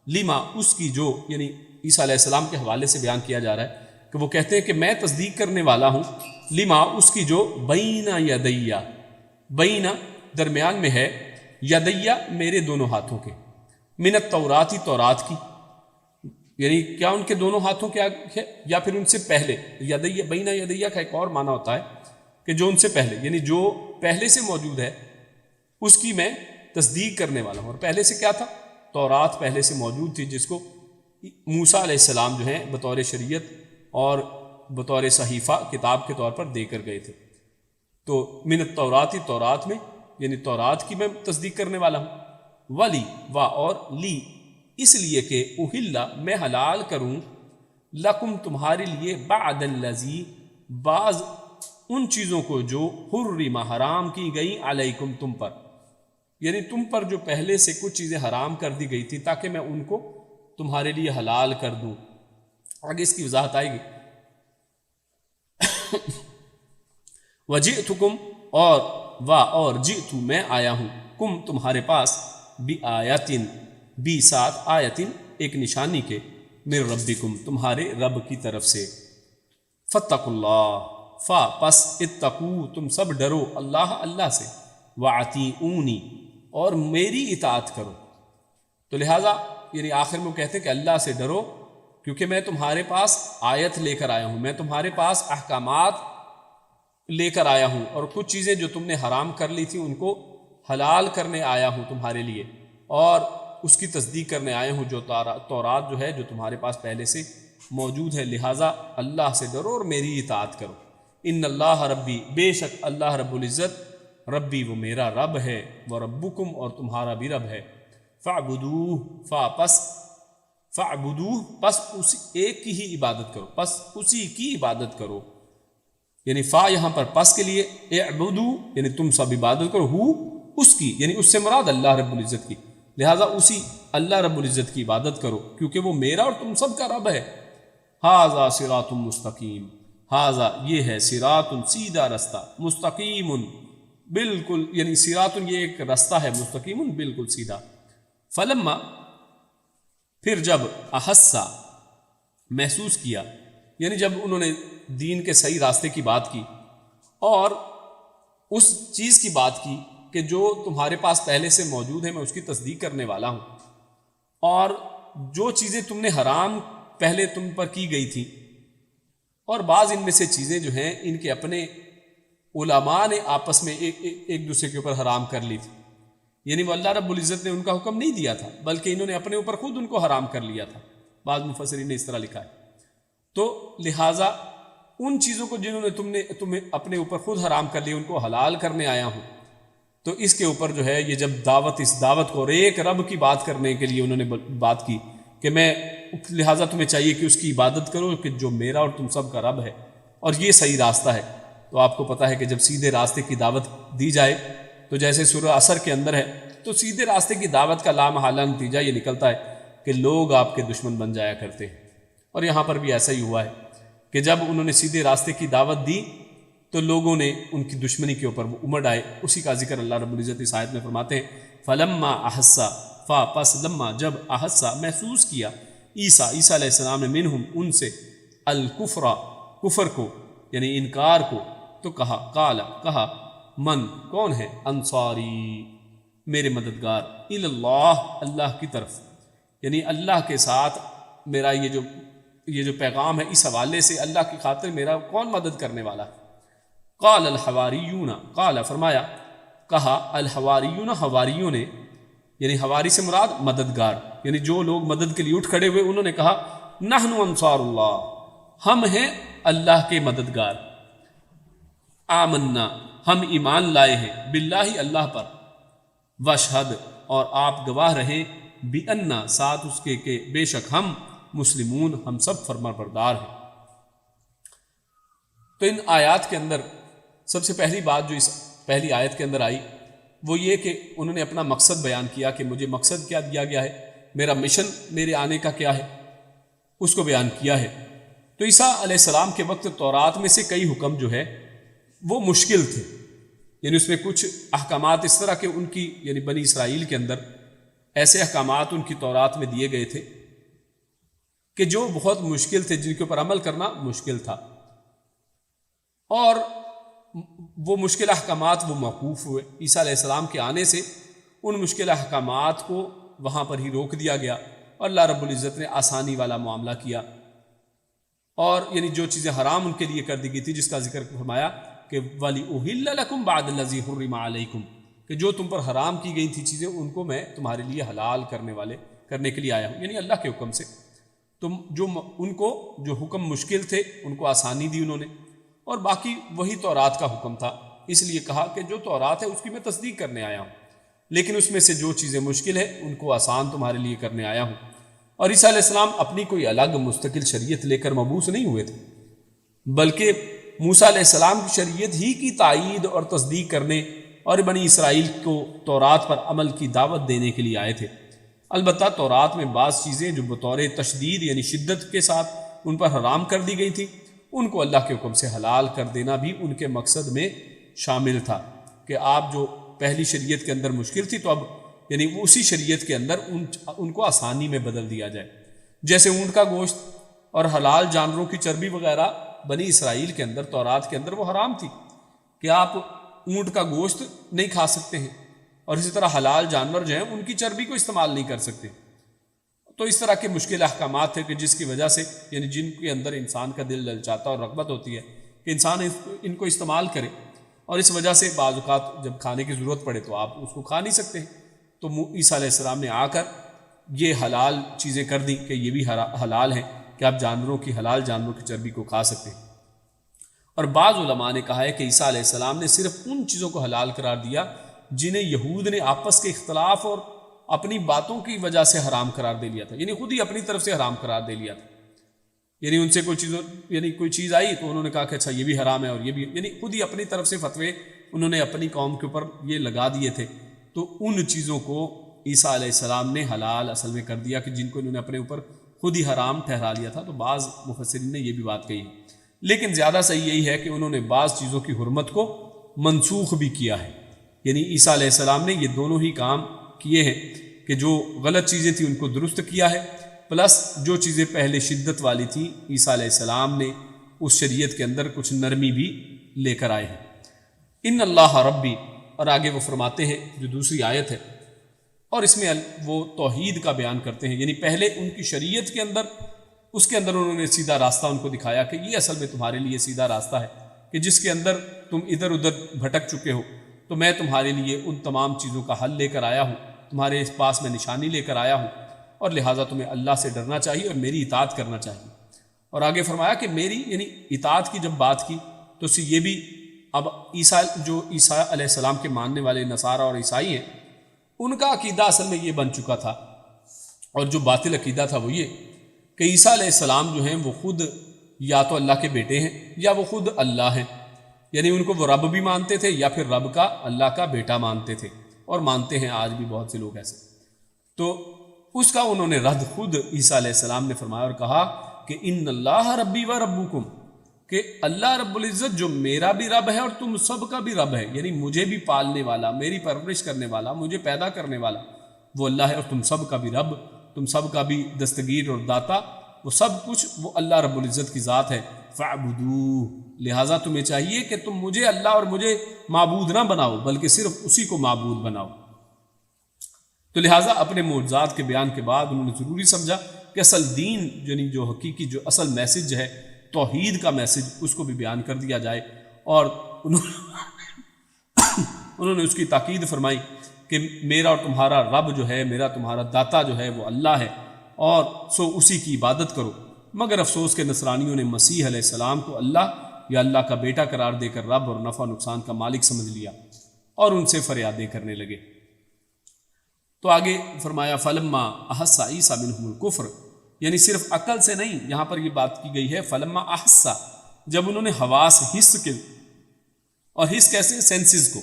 لما اس کی جو، یعنی عیسیٰ علیہ السلام کے حوالے سے بیان کیا جا رہا ہے کہ وہ کہتے ہیں کہ میں تصدیق کرنے والا ہوں، لما اس کی جو بین یدیہ، بین درمیان میں ہے، یدیہ میرے دونوں ہاتھوں کے، من التوراتی تورات کی، یعنی کیا ان کے دونوں ہاتھوں کے آگے ہے یا پھر ان سے پہلے، یدیہ بین یدیہ کا ایک اور معنی ہوتا ہے کہ جو ان سے پہلے، یعنی جو پہلے سے موجود ہے اس کی میں تصدیق کرنے والا ہوں۔ اور پہلے سے کیا تھا؟ تورات پہلے سے موجود تھی، جس کو موسیٰ علیہ السلام جو ہیں بطور شریعت اور بطور صحیفہ کتاب کے طور پر دے کر گئے تھے۔ تو من التوراتی تورات میں، یعنی تورات کی میں تصدیق کرنے والا ہوں، ولی و اور لی اس لیے کہ اہلا میں حلال کروں، لکم تمہارے لیے، بعد الذی بعض ان چیزوں کو جو حرم حرام کی گئی، علیکم تم پر، یعنی تم پر جو پہلے سے کچھ چیزیں حرام کر دی گئی تھی تاکہ میں ان کو تمہارے لیے حلال کر دوں۔ آگے اس کی وضاحت آئے گی۔ وجئتکم اور جئت میں آیا ہوں، کم تمہارے پاس، بآیاتن بی ساتھ، آیتن ایک نشانی کے، من ربکم تمہارے رب کی طرف سے، فاتقوا اللہ، فا پس اتقو تم سب ڈرو، اللہ سے، واطیعونی اور میری اطاعت کرو۔ تو لہٰذا یعنی آخر میں وہ کہتے ہیں کہ اللہ سے ڈرو کیونکہ میں تمہارے پاس آیت لے کر آیا ہوں، میں تمہارے پاس احکامات لے کر آیا ہوں، اور کچھ چیزیں جو تم نے حرام کر لی تھی ان کو حلال کرنے آیا ہوں تمہارے لیے، اور اس کی تصدیق کرنے آئے ہوں جو تورات جو ہے جو تمہارے پاس پہلے سے موجود ہے، لہٰذا اللہ سے ڈرو اور میری اطاعت کرو۔ ان اللہ ربی، بے شک اللہ رب العزت، ربی وہ میرا رب ہے، وہ ربکم اور تمہارا بھی رب ہے، فاعبدوہ، فاعبدوہ پس اسی ایک کی ہی عبادت کرو، پس اسی کی عبادت کرو، یعنی فا یہاں پر پس کے لیے، اعبدو یعنی تم سب عبادت کرو، ہو اس کی، یعنی اس سے مراد اللہ رب العزت کی، لہٰذا اسی اللہ رب العزت کی عبادت کرو کیونکہ وہ میرا اور تم سب کا رب ہے۔ ھذا صراط مستقیم، ھذا یہ ہے، صراط سیدھا رستہ، مستقیم بالکل، یعنی صراط یہ ایک رستہ ہے، مستقیم بالکل سیدھا۔ فلما پھر جب، احسا محسوس کیا، یعنی جب انہوں نے دین کے صحیح راستے کی بات کی اور اس چیز کی بات کی کہ جو تمہارے پاس پہلے سے موجود ہے میں اس کی تصدیق کرنے والا ہوں، اور جو چیزیں تم نے حرام پہلے تم پر کی گئی تھی، اور بعض ان میں سے چیزیں جو ہیں ان کے اپنے علماء نے آپس میں ایک دوسرے کے اوپر حرام کر لی تھی، یعنی وہ اللہ رب العزت نے ان کا حکم نہیں دیا تھا بلکہ انہوں نے اپنے اوپر خود ان کو حرام کر لیا تھا، بعض مفسرین نے اس طرح لکھا ہے۔ تو لہٰذا ان چیزوں کو جنہوں نے تمہیں اپنے اوپر خود حرام کر لیا ان کو حلال کرنے آیا ہوں، تو اس کے اوپر جو ہے یہ جب اس دعوت کو اور ایک رب کی بات کرنے کے لیے انہوں نے بات کی کہ میں، لہٰذا تمہیں چاہیے کہ اس کی عبادت کرو کہ جو میرا اور تم سب کا رب ہے، اور یہ صحیح راستہ ہے۔ تو آپ کو پتہ ہے کہ جب سیدھے راستے کی دعوت دی جائے تو جیسے سورہ عصر کے اندر ہے، تو سیدھے راستے کی دعوت کا لامحالہ نتیجہ یہ نکلتا ہے کہ لوگ آپ کے دشمن بن جایا کرتے ہیں، اور یہاں پر بھی ایسا ہی ہوا ہے کہ جب انہوں نے سیدھے راستے کی دعوت دی تو لوگوں نے ان کی دشمنی کے اوپر وہ امڑ آئے۔ اسی کا ذکر اللہ رب العزت اس آیت میں فرماتے ہیں، فلما احسا، فا پس لما جب، احسا محسوس کیا، عیسیٰ علیہ السلام نے، منہم ان سے، الکفر کفر کو یعنی انکار کو، تو کہا، قال کہا، من کون ہے، انصاری میرے مددگار، اللہ اللہ کی طرف، یعنی اللہ کے ساتھ میرا یہ جو پیغام ہے اس حوالے سے اللہ کی خاطر میرا کون مدد کرنے والا ہے۔ قال الحواریون، قال فرمایا، کہا، الحواریون حواریوں نے، یعنی حواری سے مراد مددگار، یعنی جو لوگ مدد کے لیے اٹھ کھڑے ہوئے انہوں نے کہا، نحن انصار اللہ، ہم ہیں اللہ کے مددگار، آمنا ہم ایمان لائے ہیں، باللہ اللہ پر، واشہد اور آپ گواہ رہیں، بِأَنَّا ساتھ اس کے کہ بے شک ہم مسلمون، ہم سب فرما بردار ہیں۔ تو ان آیات کے اندر سب سے پہلی بات جو اس پہلی آیت کے اندر آئی وہ یہ کہ انہوں نے اپنا مقصد بیان کیا کہ مجھے مقصد کیا دیا گیا ہے، میرا مشن میرے آنے کا کیا ہے، اس کو بیان کیا ہے۔ تو عیسیٰ علیہ السلام کے وقت تورات میں سے کئی حکم جو ہے وہ مشکل تھے، یعنی اس میں کچھ احکامات اس طرح کے ان کی یعنی بنی اسرائیل کے اندر ایسے احکامات ان کی تورات میں دیے گئے تھے کہ جو بہت مشکل تھے، جن کے اوپر عمل کرنا مشکل تھا، اور وہ مشکل احکامات وہ موقوف ہوئے۔ عیسیٰ علیہ السلام کے آنے سے ان مشکل احکامات کو وہاں پر ہی روک دیا گیا اور اللہ رب العزت نے آسانی والا معاملہ کیا، اور یعنی جو چیزیں حرام ان کے لیے کر دی گئی تھی، جس کا ذکر فرمایا کہ وَلِأُحِلَّ لَكُمْ بَعْدَ الَّذِي حُرِّمَ عَلَيْكُمْ، کہ جو تم پر حرام کی گئی تھی چیزیں ان کو میں تمہارے لیے حلال کرنے کے لیے آیا ہوں، یعنی اللہ کے حکم سے۔ تم جو ان کو جو حکم مشکل تھے ان کو آسانی دی انہوں نے، اور باقی وہی تورات کا حکم تھا، اس لیے کہا کہ جو تورات ہے اس کی میں تصدیق کرنے آیا ہوں، لیکن اس میں سے جو چیزیں مشکل ہیں ان کو آسان تمہارے لیے کرنے آیا ہوں۔ اور عیسیٰ علیہ السلام اپنی کوئی الگ مستقل شریعت لے کر مبعوث نہیں ہوئے تھے، بلکہ موسیٰ علیہ السلام کی شریعت ہی کی تائید اور تصدیق کرنے اور بنی اسرائیل کو تورات پر عمل کی دعوت دینے کے لیے آئے تھے۔ البتہ تورات میں بعض چیزیں جو بطور تشدید یعنی شدت کے ساتھ ان پر حرام کر دی گئی تھی، ان کو اللہ کے حکم سے حلال کر دینا بھی ان کے مقصد میں شامل تھا کہ آپ جو پہلی شریعت کے اندر مشکل تھی تو اب یعنی اسی شریعت کے اندر ان کو آسانی میں بدل دیا جائے۔ جیسے اونٹ کا گوشت اور حلال جانوروں کی چربی وغیرہ بنی اسرائیل کے اندر تورات کے اندر وہ حرام تھی کہ آپ اونٹ کا گوشت نہیں کھا سکتے ہیں، اور اسی طرح حلال جانور جو ہیں ان کی چربی کو استعمال نہیں کر سکتے۔ تو اس طرح کے مشکل احکامات تھے کہ جس کی وجہ سے یعنی جن کے اندر انسان کا دل للچاتا اور رغبت ہوتی ہے کہ انسان ان کو استعمال کرے، اور اس وجہ سے بعض اوقات جب کھانے کی ضرورت پڑے تو آپ اس کو کھا نہیں سکتے ہیں۔ تو عیسیٰ علیہ السلام نے آ کر یہ حلال چیزیں کر دیں کہ یہ بھی حلال ہیں کہ آپ حلال جانوروں کی چربی کو کھا سکتے ہیں۔ اور بعض علماء نے کہا ہے کہ عیسیٰ علیہ السلام نے صرف ان چیزوں کو حلال قرار دیا جنہیں یہود نے آپس کے اختلاف اور اپنی باتوں کی وجہ سے حرام قرار دے لیا تھا، یعنی خود ہی اپنی طرف سے حرام قرار دے لیا تھا۔ یعنی ان سے کوئی چیز آئی تو انہوں نے کہا کہ اچھا یہ بھی حرام ہے اور یہ بھی، یعنی خود ہی اپنی طرف سے فتوے انہوں نے اپنی قوم کے اوپر یہ لگا دیے تھے۔ تو ان چیزوں کو عیسیٰ علیہ السلام نے حلال اصل میں کر دیا کہ جن کو انہوں نے اپنے اوپر خود ہی حرام ٹھہرا لیا تھا۔ تو بعض مفسرین نے یہ بھی بات کہی ہے، لیکن زیادہ صحیح یہی ہے کہ انہوں نے بعض چیزوں کی حرمت کو منسوخ بھی کیا ہے، یعنی عیسیٰ علیہ السلام نے یہ دونوں ہی کام کیے ہیں کہ جو غلط چیزیں تھیں ان کو درست کیا ہے، پلس جو چیزیں پہلے شدت والی تھیں عیسیٰ علیہ السلام نے اس شریعت کے اندر کچھ نرمی بھی لے کر آئے ہیں۔ ان اللہ ربی، اور آگے وہ فرماتے ہیں جو دوسری آیت ہے، اور اس میں وہ توحید کا بیان کرتے ہیں، یعنی پہلے ان کی شریعت کے اندر اس کے اندر انہوں نے سیدھا راستہ ان کو دکھایا کہ یہ اصل میں تمہارے لیے سیدھا راستہ ہے کہ جس کے اندر تم ادھر ادھر بھٹک چکے ہو، تو میں تمہارے لیے ان تمام چیزوں کا حل لے کر آیا ہوں، تمہارے اس پاس میں نشانی لے کر آیا ہوں، اور لہٰذا تمہیں اللہ سے ڈرنا چاہیے اور میری اطاعت کرنا چاہیے۔ اور آگے فرمایا کہ میری یعنی اطاعت کی جب بات کی تو اس سے یہ بھی اب عیسیٰ علیہ السلام کے ماننے والے نصارہ اور عیسائی ہیں، ان کا عقیدہ اصل میں یہ بن چکا تھا، اور جو باطل عقیدہ تھا وہ یہ کہ عیسیٰ علیہ السلام جو ہیں وہ خود یا تو اللہ کے بیٹے ہیں یا وہ خود اللہ ہیں، یعنی ان کو وہ رب بھی مانتے تھے یا پھر رب کا اللہ کا بیٹا مانتے تھے، اور مانتے ہیں آج بھی بہت سے لوگ ایسے۔ تو اس کا انہوں نے رد خود عیسیٰ علیہ السلام نے فرمایا اور کہا کہ ان اللہ ربی و ربکم، کہ اللہ رب العزت جو میرا بھی رب ہے اور تم سب کا بھی رب ہے، یعنی مجھے بھی پالنے والا، میری پرورش کرنے والا، مجھے پیدا کرنے والا وہ اللہ ہے، اور تم سب کا بھی رب، تم سب کا بھی دستگیر اور داتا، وہ سب کچھ وہ اللہ رب العزت کی ذات ہے۔ فاعبدوہ، لہٰذا تمہیں چاہیے کہ تم مجھے اللہ اور مجھے معبود نہ بناؤ بلکہ صرف اسی کو معبود بناؤ۔ تو لہٰذا اپنے معجزات کے بیان کے بعد انہوں نے ضروری سمجھا کہ اصل دین یعنی جو حقیقی جو اصل میسج ہے توحید کا میسج، اس کو بھی بیان کر دیا جائے، اور انہوں نے اس کی تاکید فرمائی کہ میرا اور تمہارا رب جو ہے، میرا تمہارا داتا جو ہے وہ اللہ ہے، اور سو اسی کی عبادت کرو۔ مگر افسوس کہ نصرانیوں نے مسیح علیہ السلام کو اللہ یا اللہ کا بیٹا قرار دے کر رب اور نفع نقصان کا مالک سمجھ لیا اور ان سے فریادیں کرنے لگے۔ تو آگے فرمایا فلما احس عیسیٰ منہم الکفر، یعنی صرف عقل سے نہیں، یہاں پر یہ بات کی گئی ہے فلما احس، جب انہوں نے حواس حس کے، اور حس کیسے، سینسز کو،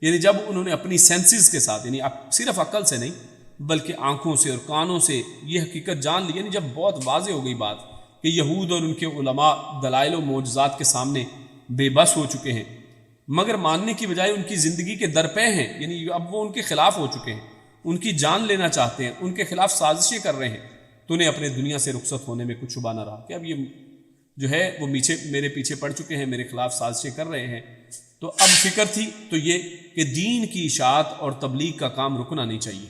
یعنی جب انہوں نے اپنی سینسز کے ساتھ، یعنی صرف عقل سے نہیں بلکہ آنکھوں سے اور کانوں سے یہ حقیقت جان لی، یعنی جب بہت واضح ہو گئی بات کہ یہود اور ان کے علماء دلائل و معجزات کے سامنے بے بس ہو چکے ہیں، مگر ماننے کی بجائے ان کی زندگی کے درپے ہیں، یعنی اب وہ ان کے خلاف ہو چکے ہیں، ان کی جان لینا چاہتے ہیں، ان کے خلاف سازشیں کر رہے ہیں، تو انہیں اپنے دنیا سے رخصت ہونے میں کچھ شبہ نہ رہا کہ اب یہ جو ہے وہ میرے پیچھے پڑ چکے ہیں، میرے خلاف سازشیں کر رہے ہیں۔ تو اب فکر تھی تو یہ کہ دین کی اشاعت اور تبلیغ کا کام رکنا نہیں چاہیے۔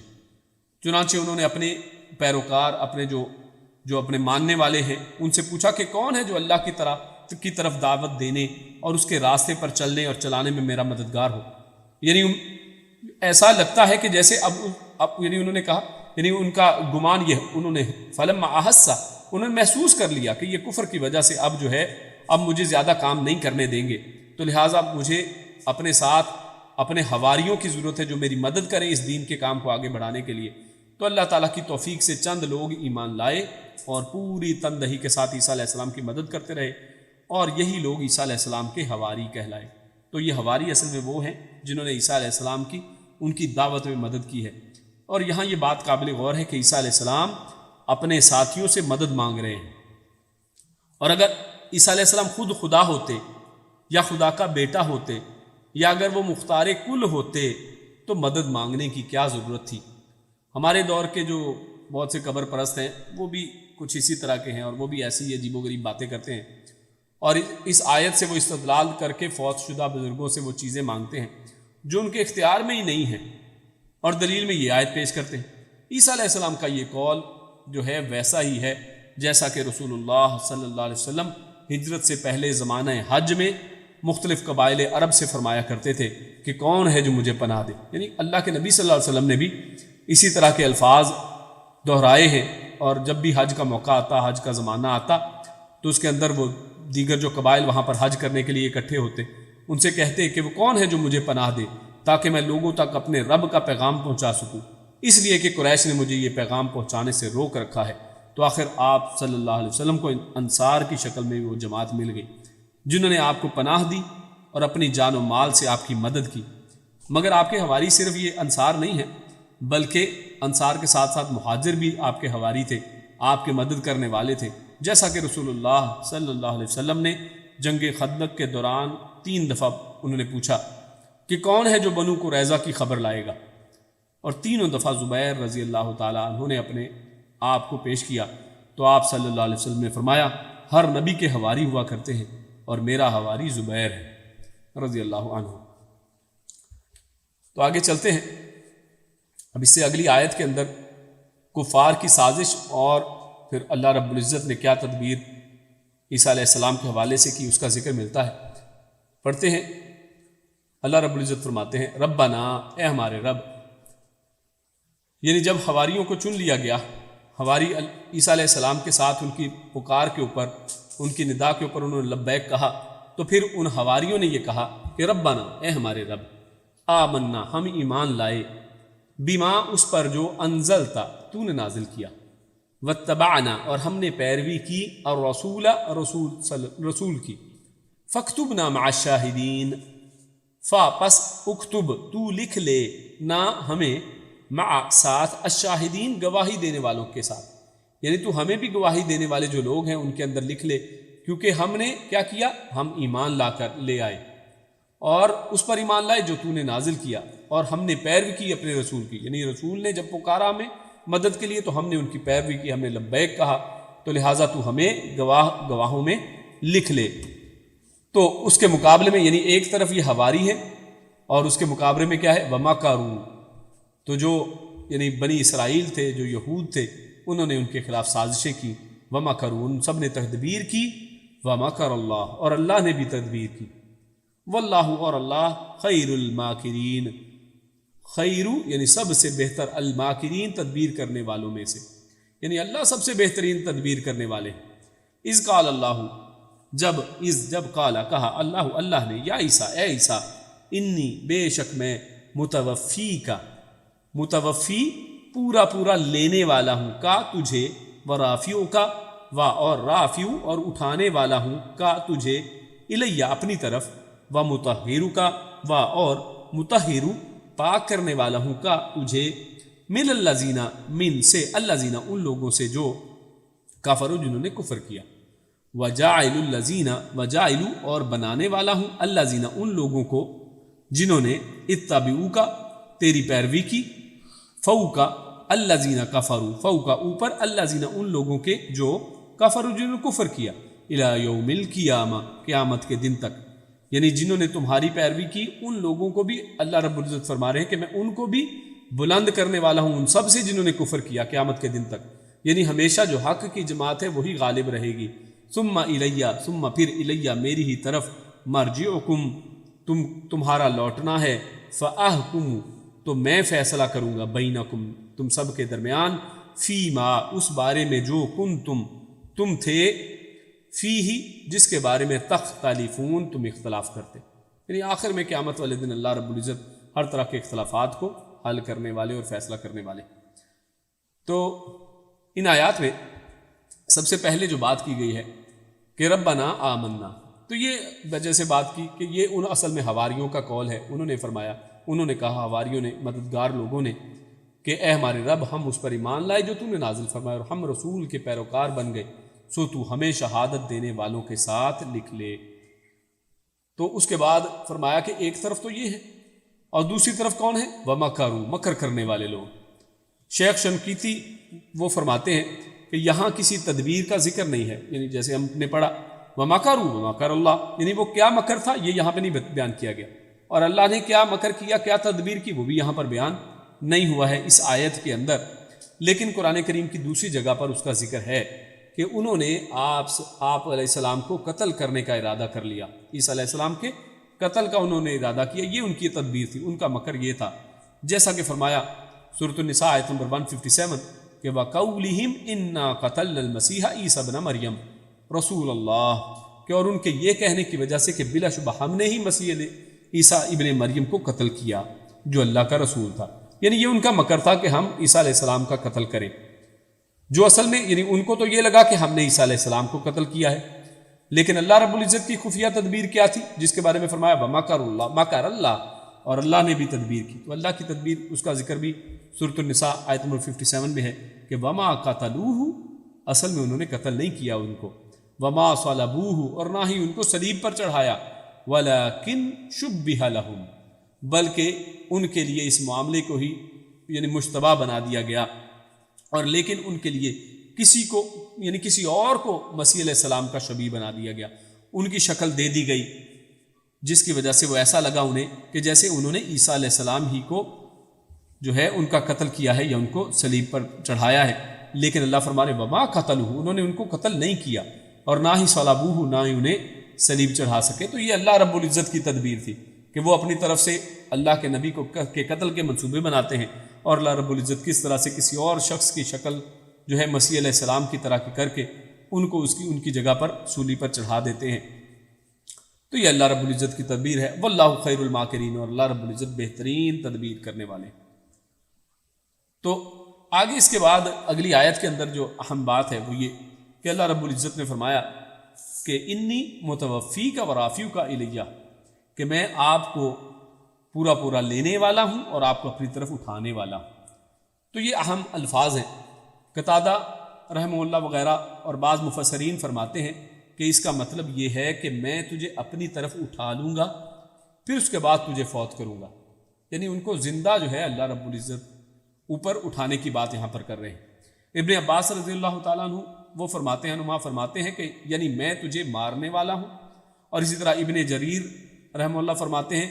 چنانچہ انہوں نے اپنے پیروکار، اپنے جو اپنے ماننے والے ہیں، ان سے پوچھا کہ کون ہے جو اللہ کی طرف دعوت دینے اور اس کے راستے پر چلنے اور چلانے میں میرا مددگار ہو۔ یعنی ایسا لگتا ہے کہ جیسے اب یعنی انہوں نے کہا، یعنی ان کا گمان یہ، انہوں نے فلما احسا، انہوں نے محسوس کر لیا کہ یہ کفر کی وجہ سے اب جو ہے اب مجھے زیادہ کام نہیں کرنے دیں گے، تو لہٰذا مجھے اپنے ساتھ اپنے حواریوں کی ضرورت ہے جو میری مدد کریں اس دین کے کام کو آگے بڑھانے کے لیے۔ تو اللہ تعالیٰ کی توفیق سے چند لوگ ایمان لائے اور پوری تندہی کے ساتھ عیسیٰ علیہ السلام کی مدد کرتے رہے، اور یہی لوگ عیسیٰ علیہ السلام کے حواری کہلائے۔ تو یہ حواری اصل میں وہ ہیں جنہوں نے عیسیٰ علیہ السلام کی ان کی دعوت میں مدد کی ہے۔ اور یہاں یہ بات قابل غور ہے کہ عیسیٰ علیہ السلام اپنے ساتھیوں سے مدد مانگ رہے ہیں، اور اگر عیسیٰ علیہ السلام خود خدا ہوتے یا خدا کا بیٹا ہوتے یا اگر وہ مختار کل ہوتے تو مدد مانگنے کی کیا ضرورت تھی؟ ہمارے دور کے جو بہت سے قبر پرست ہیں وہ بھی کچھ اسی طرح کے ہیں، اور وہ بھی ایسی عجیب و غریب باتیں کرتے ہیں، اور اس آیت سے وہ استدلال کر کے فوت شدہ بزرگوں سے وہ چیزیں مانگتے ہیں جو ان کے اختیار میں ہی نہیں ہیں، اور دلیل میں یہ آیت پیش کرتے ہیں۔ عیسیٰ علیہ السلام کا یہ قول جو ہے ویسا ہی ہے جیسا کہ رسول اللہ صلی اللہ علیہ وسلم ہجرت سے پہلے زمانہ حج میں مختلف قبائل عرب سے فرمایا کرتے تھے کہ کون ہے جو مجھے پناہ دے۔ یعنی اللہ کے نبی صلی اللہ علیہ وسلم نے بھی اسی طرح کے الفاظ دہرائے ہیں، اور جب بھی حج کا موقع آتا، حج کا زمانہ آتا، تو اس کے اندر وہ دیگر جو قبائل وہاں پر حج کرنے کے لیے اکٹھے ہوتے، ان سے کہتے کہ وہ کون ہے جو مجھے پناہ دے تاکہ میں لوگوں تک اپنے رب کا پیغام پہنچا سکوں، اس لیے کہ قریش نے مجھے یہ پیغام پہنچانے سے روک رکھا ہے۔ تو آخر آپ صلی اللہ علیہ وسلم کو انصار کی شکل میں وہ جماعت مل گئی جنہوں نے آپ کو پناہ دی اور اپنی جان و مال سے آپ کی مدد کی۔ مگر آپ کے حواری صرف یہ انصار نہیں ہیں، بلکہ انصار کے ساتھ ساتھ مہاجر بھی آپ کے حواری تھے، آپ کے مدد کرنے والے تھے، جیسا کہ رسول اللہ صلی اللہ علیہ وسلم نے جنگ خندق کے دوران 3 دفعہ انہوں نے پوچھا کہ کون ہے جو بنو قریظہ کی خبر لائے گا، اور تینوں دفعہ زبیر رضی اللہ تعالیٰ عنہ نے اپنے آپ کو پیش کیا، تو آپ صلی اللہ علیہ وسلم نے فرمایا ہر نبی کے حواری ہوا کرتے ہیں اور میرا حواری زبیر ہے رضی اللہ عنہ۔ تو آگے چلتے ہیں، اب اس سے اگلی آیت کے اندر کفار کی سازش اور پھر اللہ رب العزت نے کیا تدبیر عیسیٰ علیہ السلام کے حوالے سے کی اس کا ذکر ملتا ہے۔ پڑھتے ہیں، اللہ رب العزت فرماتے ہیں ربنا، اے ہمارے رب، یعنی جب حواریوں کو چن لیا گیا، حواری عیسیٰ علیہ السلام کے ساتھ ان کی پکار کے اوپر، ان کی ندا کے اوپر انہوں نے لبیک کہا، تو پھر ان حواریوں نے یہ کہا کہ ربنا، اے ہمارے رب، آمنا، ہم ایمان لائے، بما، اس پر جو انزلتا، تو نے نازل کیا، واتبعنا، اور ہم نے پیروی کی، الرسول، رسول کی، فاکتبنا مع الشاہدین، پس اکتب، تو لکھ لے، نا ہمیں، مع، ساتھ، الشاہدین، گواہی دینے والوں کے ساتھ، یعنی تو ہمیں بھی گواہی دینے والے جو لوگ ہیں ان کے اندر لکھ لے، کیونکہ ہم نے کیا کیا، ہم ایمان لا کر لے آئے اور اس پر ایمان لائے جو تو نے نازل کیا، اور ہم نے پیروی کی اپنے رسول کی، یعنی رسول نے جب پکارا ہمیں مدد کے لیے تو ہم نے ان کی پیروی کی، ہم نے لبیک کہا، تو لہٰذا تو ہمیں گواہوں میں لکھ لے۔ تو اس کے مقابلے میں، یعنی ایک طرف یہ حواری ہے اور اس کے مقابلے میں کیا ہے، ومکروا، تو جو یعنی بنی اسرائیل تھے، جو یہود تھے، انہوں نے ان کے خلاف سازشیں کی، ومکروا، ان سب نے تدبیر کی، ومکر اللہ، اور اللہ نے بھی تدبیر کی، واللہ، اور اللہ، خیر الماکرین، خیر یعنی سب سے بہتر، الماکرین تدبیر کرنے والوں میں سے، یعنی اللہ سب سے بہترین تدبیر کرنے والے ہیں۔ اذ قال اللہ، جب قال، کہا، اللہ نے، یا عیسیٰ، اے عیسیٰ، انی، بے شک میں، متوفی کا، متوفی پورا لینے والا ہوں، کا تجھے، ورافیو کا، اور رافیو اور اٹھانے والا ہوں، کا تجھے، الیہ اپنی طرف، ومطہرو کا، اور مطہرو پاک کرنے والا ہوں، کا تجھے، من الذین، من سے، الذین ان لوگوں سے جو کفروا جنہوں نے کفر کیا، وجاعل الذین وجاعل اور بنانے والا ہوں الذین ان لوگوں کو جنہوں نے اتبعوک تیری پیروی کی فوق الذین کفروا فوق اوپر الذین ان لوگوں کے جو کفروا جنہوں نے کفر کیا الی یوم القیامہ قیامت کے دن تک، یعنی جنہوں نے تمہاری پیروی کی ان لوگوں کو بھی اللہ رب العزت فرما رہے ہیں کہ میں ان کو بھی بلند کرنے والا ہوں ان سب سے جنہوں نے کفر کیا قیامت کے دن تک، یعنی ہمیشہ جو حق کی جماعت ہے وہی غالب رہے گی۔ ثم الیہ ثم پھر الیہ میری ہی طرف مرجعکم تمہارا لوٹنا ہے، فاحکم تو میں فیصلہ کروں گا بینکم تم سب کے درمیان، فیما اس بارے میں جو تم تھے، فیہ جس کے بارے میں تختلفون تم اختلاف کرتے، یعنی آخر میں قیامت والے دن اللہ رب العزت ہر طرح کے اختلافات کو حل کرنے والے اور فیصلہ کرنے والے۔ تو ان آیات میں سب سے پہلے جو بات کی گئی ہے کہ ربنا آمنا، تو یہ وجہ سے بات کی کہ یہ ان اصل میں حواریوں کا قول ہے، انہوں نے فرمایا، انہوں نے کہا حواریوں نے، مددگار لوگوں نے کہ اے ہمارے رب ہم اس پر ایمان لائے جو تم نے نازل فرمایا اور ہم رسول کے پیروکار بن گئے، سو تو ہمیں شہادت دینے والوں کے ساتھ لکھ لے۔ تو اس کے بعد فرمایا کہ ایک طرف تو یہ ہے اور دوسری طرف کون ہے؟ وَمَكَرُوا مکر کرنے والے لوگ۔ شیخ شنقیطی وہ فرماتے ہیں کہ یہاں کسی تدبیر کا ذکر نہیں ہے، یعنی جیسے ہم نے پڑھا وَمَكَرُوا وَمَكَرَ اللَّهُ، یعنی وہ کیا مکر تھا یہ یہاں پہ نہیں بیان کیا گیا، اور اللہ نے کیا مکر کیا، کیا تدبیر کی، وہ بھی یہاں پر بیان نہیں ہوا ہے اس آیت کے اندر۔ لیکن قرآن کریم کی دوسری جگہ پر اس کا ذکر ہے کہ انہوں نے آپ علیہ السلام کو قتل کرنے کا ارادہ کر لیا، عیسیٰ علیہ السلام کے قتل کا انہوں نے ارادہ کیا، یہ ان کی تدبیر تھی، ان کا مکر یہ تھا، جیسا کہ فرمایا سورۃ النساء آیت نمبر 157 کہ وَقَوْلِهِمْ إِنَّا قَتَلْنَا الْمَسِيحَ عِيسَى ابْنَ مَرْيَمَ رسول اللہ، کہ اور ان کے یہ کہنے کی وجہ سے کہ بلا شبہ ہم نے ہی مسیح عیسیٰ ابن مریم کو قتل کیا جو اللہ کا رسول تھا، یعنی یہ ان کا مکر تھا کہ ہم عیسیٰ علیہ السلام کا قتل کریں، جو اصل میں یعنی ان کو تو یہ لگا کہ ہم نے عیسیٰ علیہ السلام کو قتل کیا ہے، لیکن اللہ رب العزت کی خفیہ تدبیر کیا تھی جس کے بارے میں فرمایا وَمَكَرُ اللَّهُ مَكَرَ اللَّهُ، اور اللہ نے بھی تدبیر کی، تو اللہ کی تدبیر اس کا ذکر بھی سورۃ النساء آیت نمبر 57 میں ہے کہ وَمَا قَتَلُوهُ، اصل میں انہوں نے قتل نہیں کیا ان کو، وَمَا صَلَبُوهُ، اور نہ ہی ان کو صلیب پر چڑھایا، وَلَكِنْ شُبِّهَ لَهُمْ، بلکہ ان کے لیے اس معاملے کو ہی یعنی مشتبہ بنا دیا گیا، اور لیکن ان کے لیے کسی کو یعنی کسی اور کو مسیح علیہ السلام کا شبیہ بنا دیا گیا، ان کی شکل دے دی گئی، جس کی وجہ سے وہ ایسا لگا انہیں کہ جیسے انہوں نے عیسیٰ علیہ السلام ہی کو جو ہے ان کا قتل کیا ہے یا ان کو صلیب پر چڑھایا ہے، لیکن اللہ فرما رہے وما قتلوہ، انہوں نے ان کو قتل نہیں کیا، اور نہ ہی صلبوہ، نہ ہی انہیں صلیب چڑھا سکے۔ تو یہ اللہ رب العزت کی تدبیر تھی کہ وہ اپنی طرف سے اللہ کے نبی کو کے قتل کے منصوبے بناتے ہیں، اور اللہ رب العزت کس طرح سے کسی اور شخص کی شکل جو ہے مسیح علیہ السلام کی طرح کی کر کے ان کو ان کی جگہ پر سولی پر چڑھا دیتے ہیں۔ تو یہ اللہ رب العزت کی تدبیر ہے، واللہ خیر الماکرین، اور اللہ رب العزت بہترین تدبیر کرنے والے۔ تو آگے اس کے بعد اگلی آیت کے اندر جو اہم بات ہے وہ یہ کہ اللہ رب العزت نے فرمایا کہ انی متوفیک و رافعک الیہ، کہ میں آپ کو پورا لینے والا ہوں اور آپ کو اپنی طرف اٹھانے والا ہوں۔ تو یہ اہم الفاظ ہیں۔ قتادہ رحمہ اللہ وغیرہ اور بعض مفسرین فرماتے ہیں کہ اس کا مطلب یہ ہے کہ میں تجھے اپنی طرف اٹھا لوں گا، پھر اس کے بعد تجھے فوت کروں گا، یعنی ان کو زندہ جو ہے اللہ رب العزت اوپر اٹھانے کی بات یہاں پر کر رہے ہیں۔ ابن عباس رضی اللہ تعالیٰ عنہ وہ فرماتے ہیں کہ یعنی میں تجھے مارنے والا ہوں، اور اسی طرح ابن جریر رحمہ اللہ فرماتے ہیں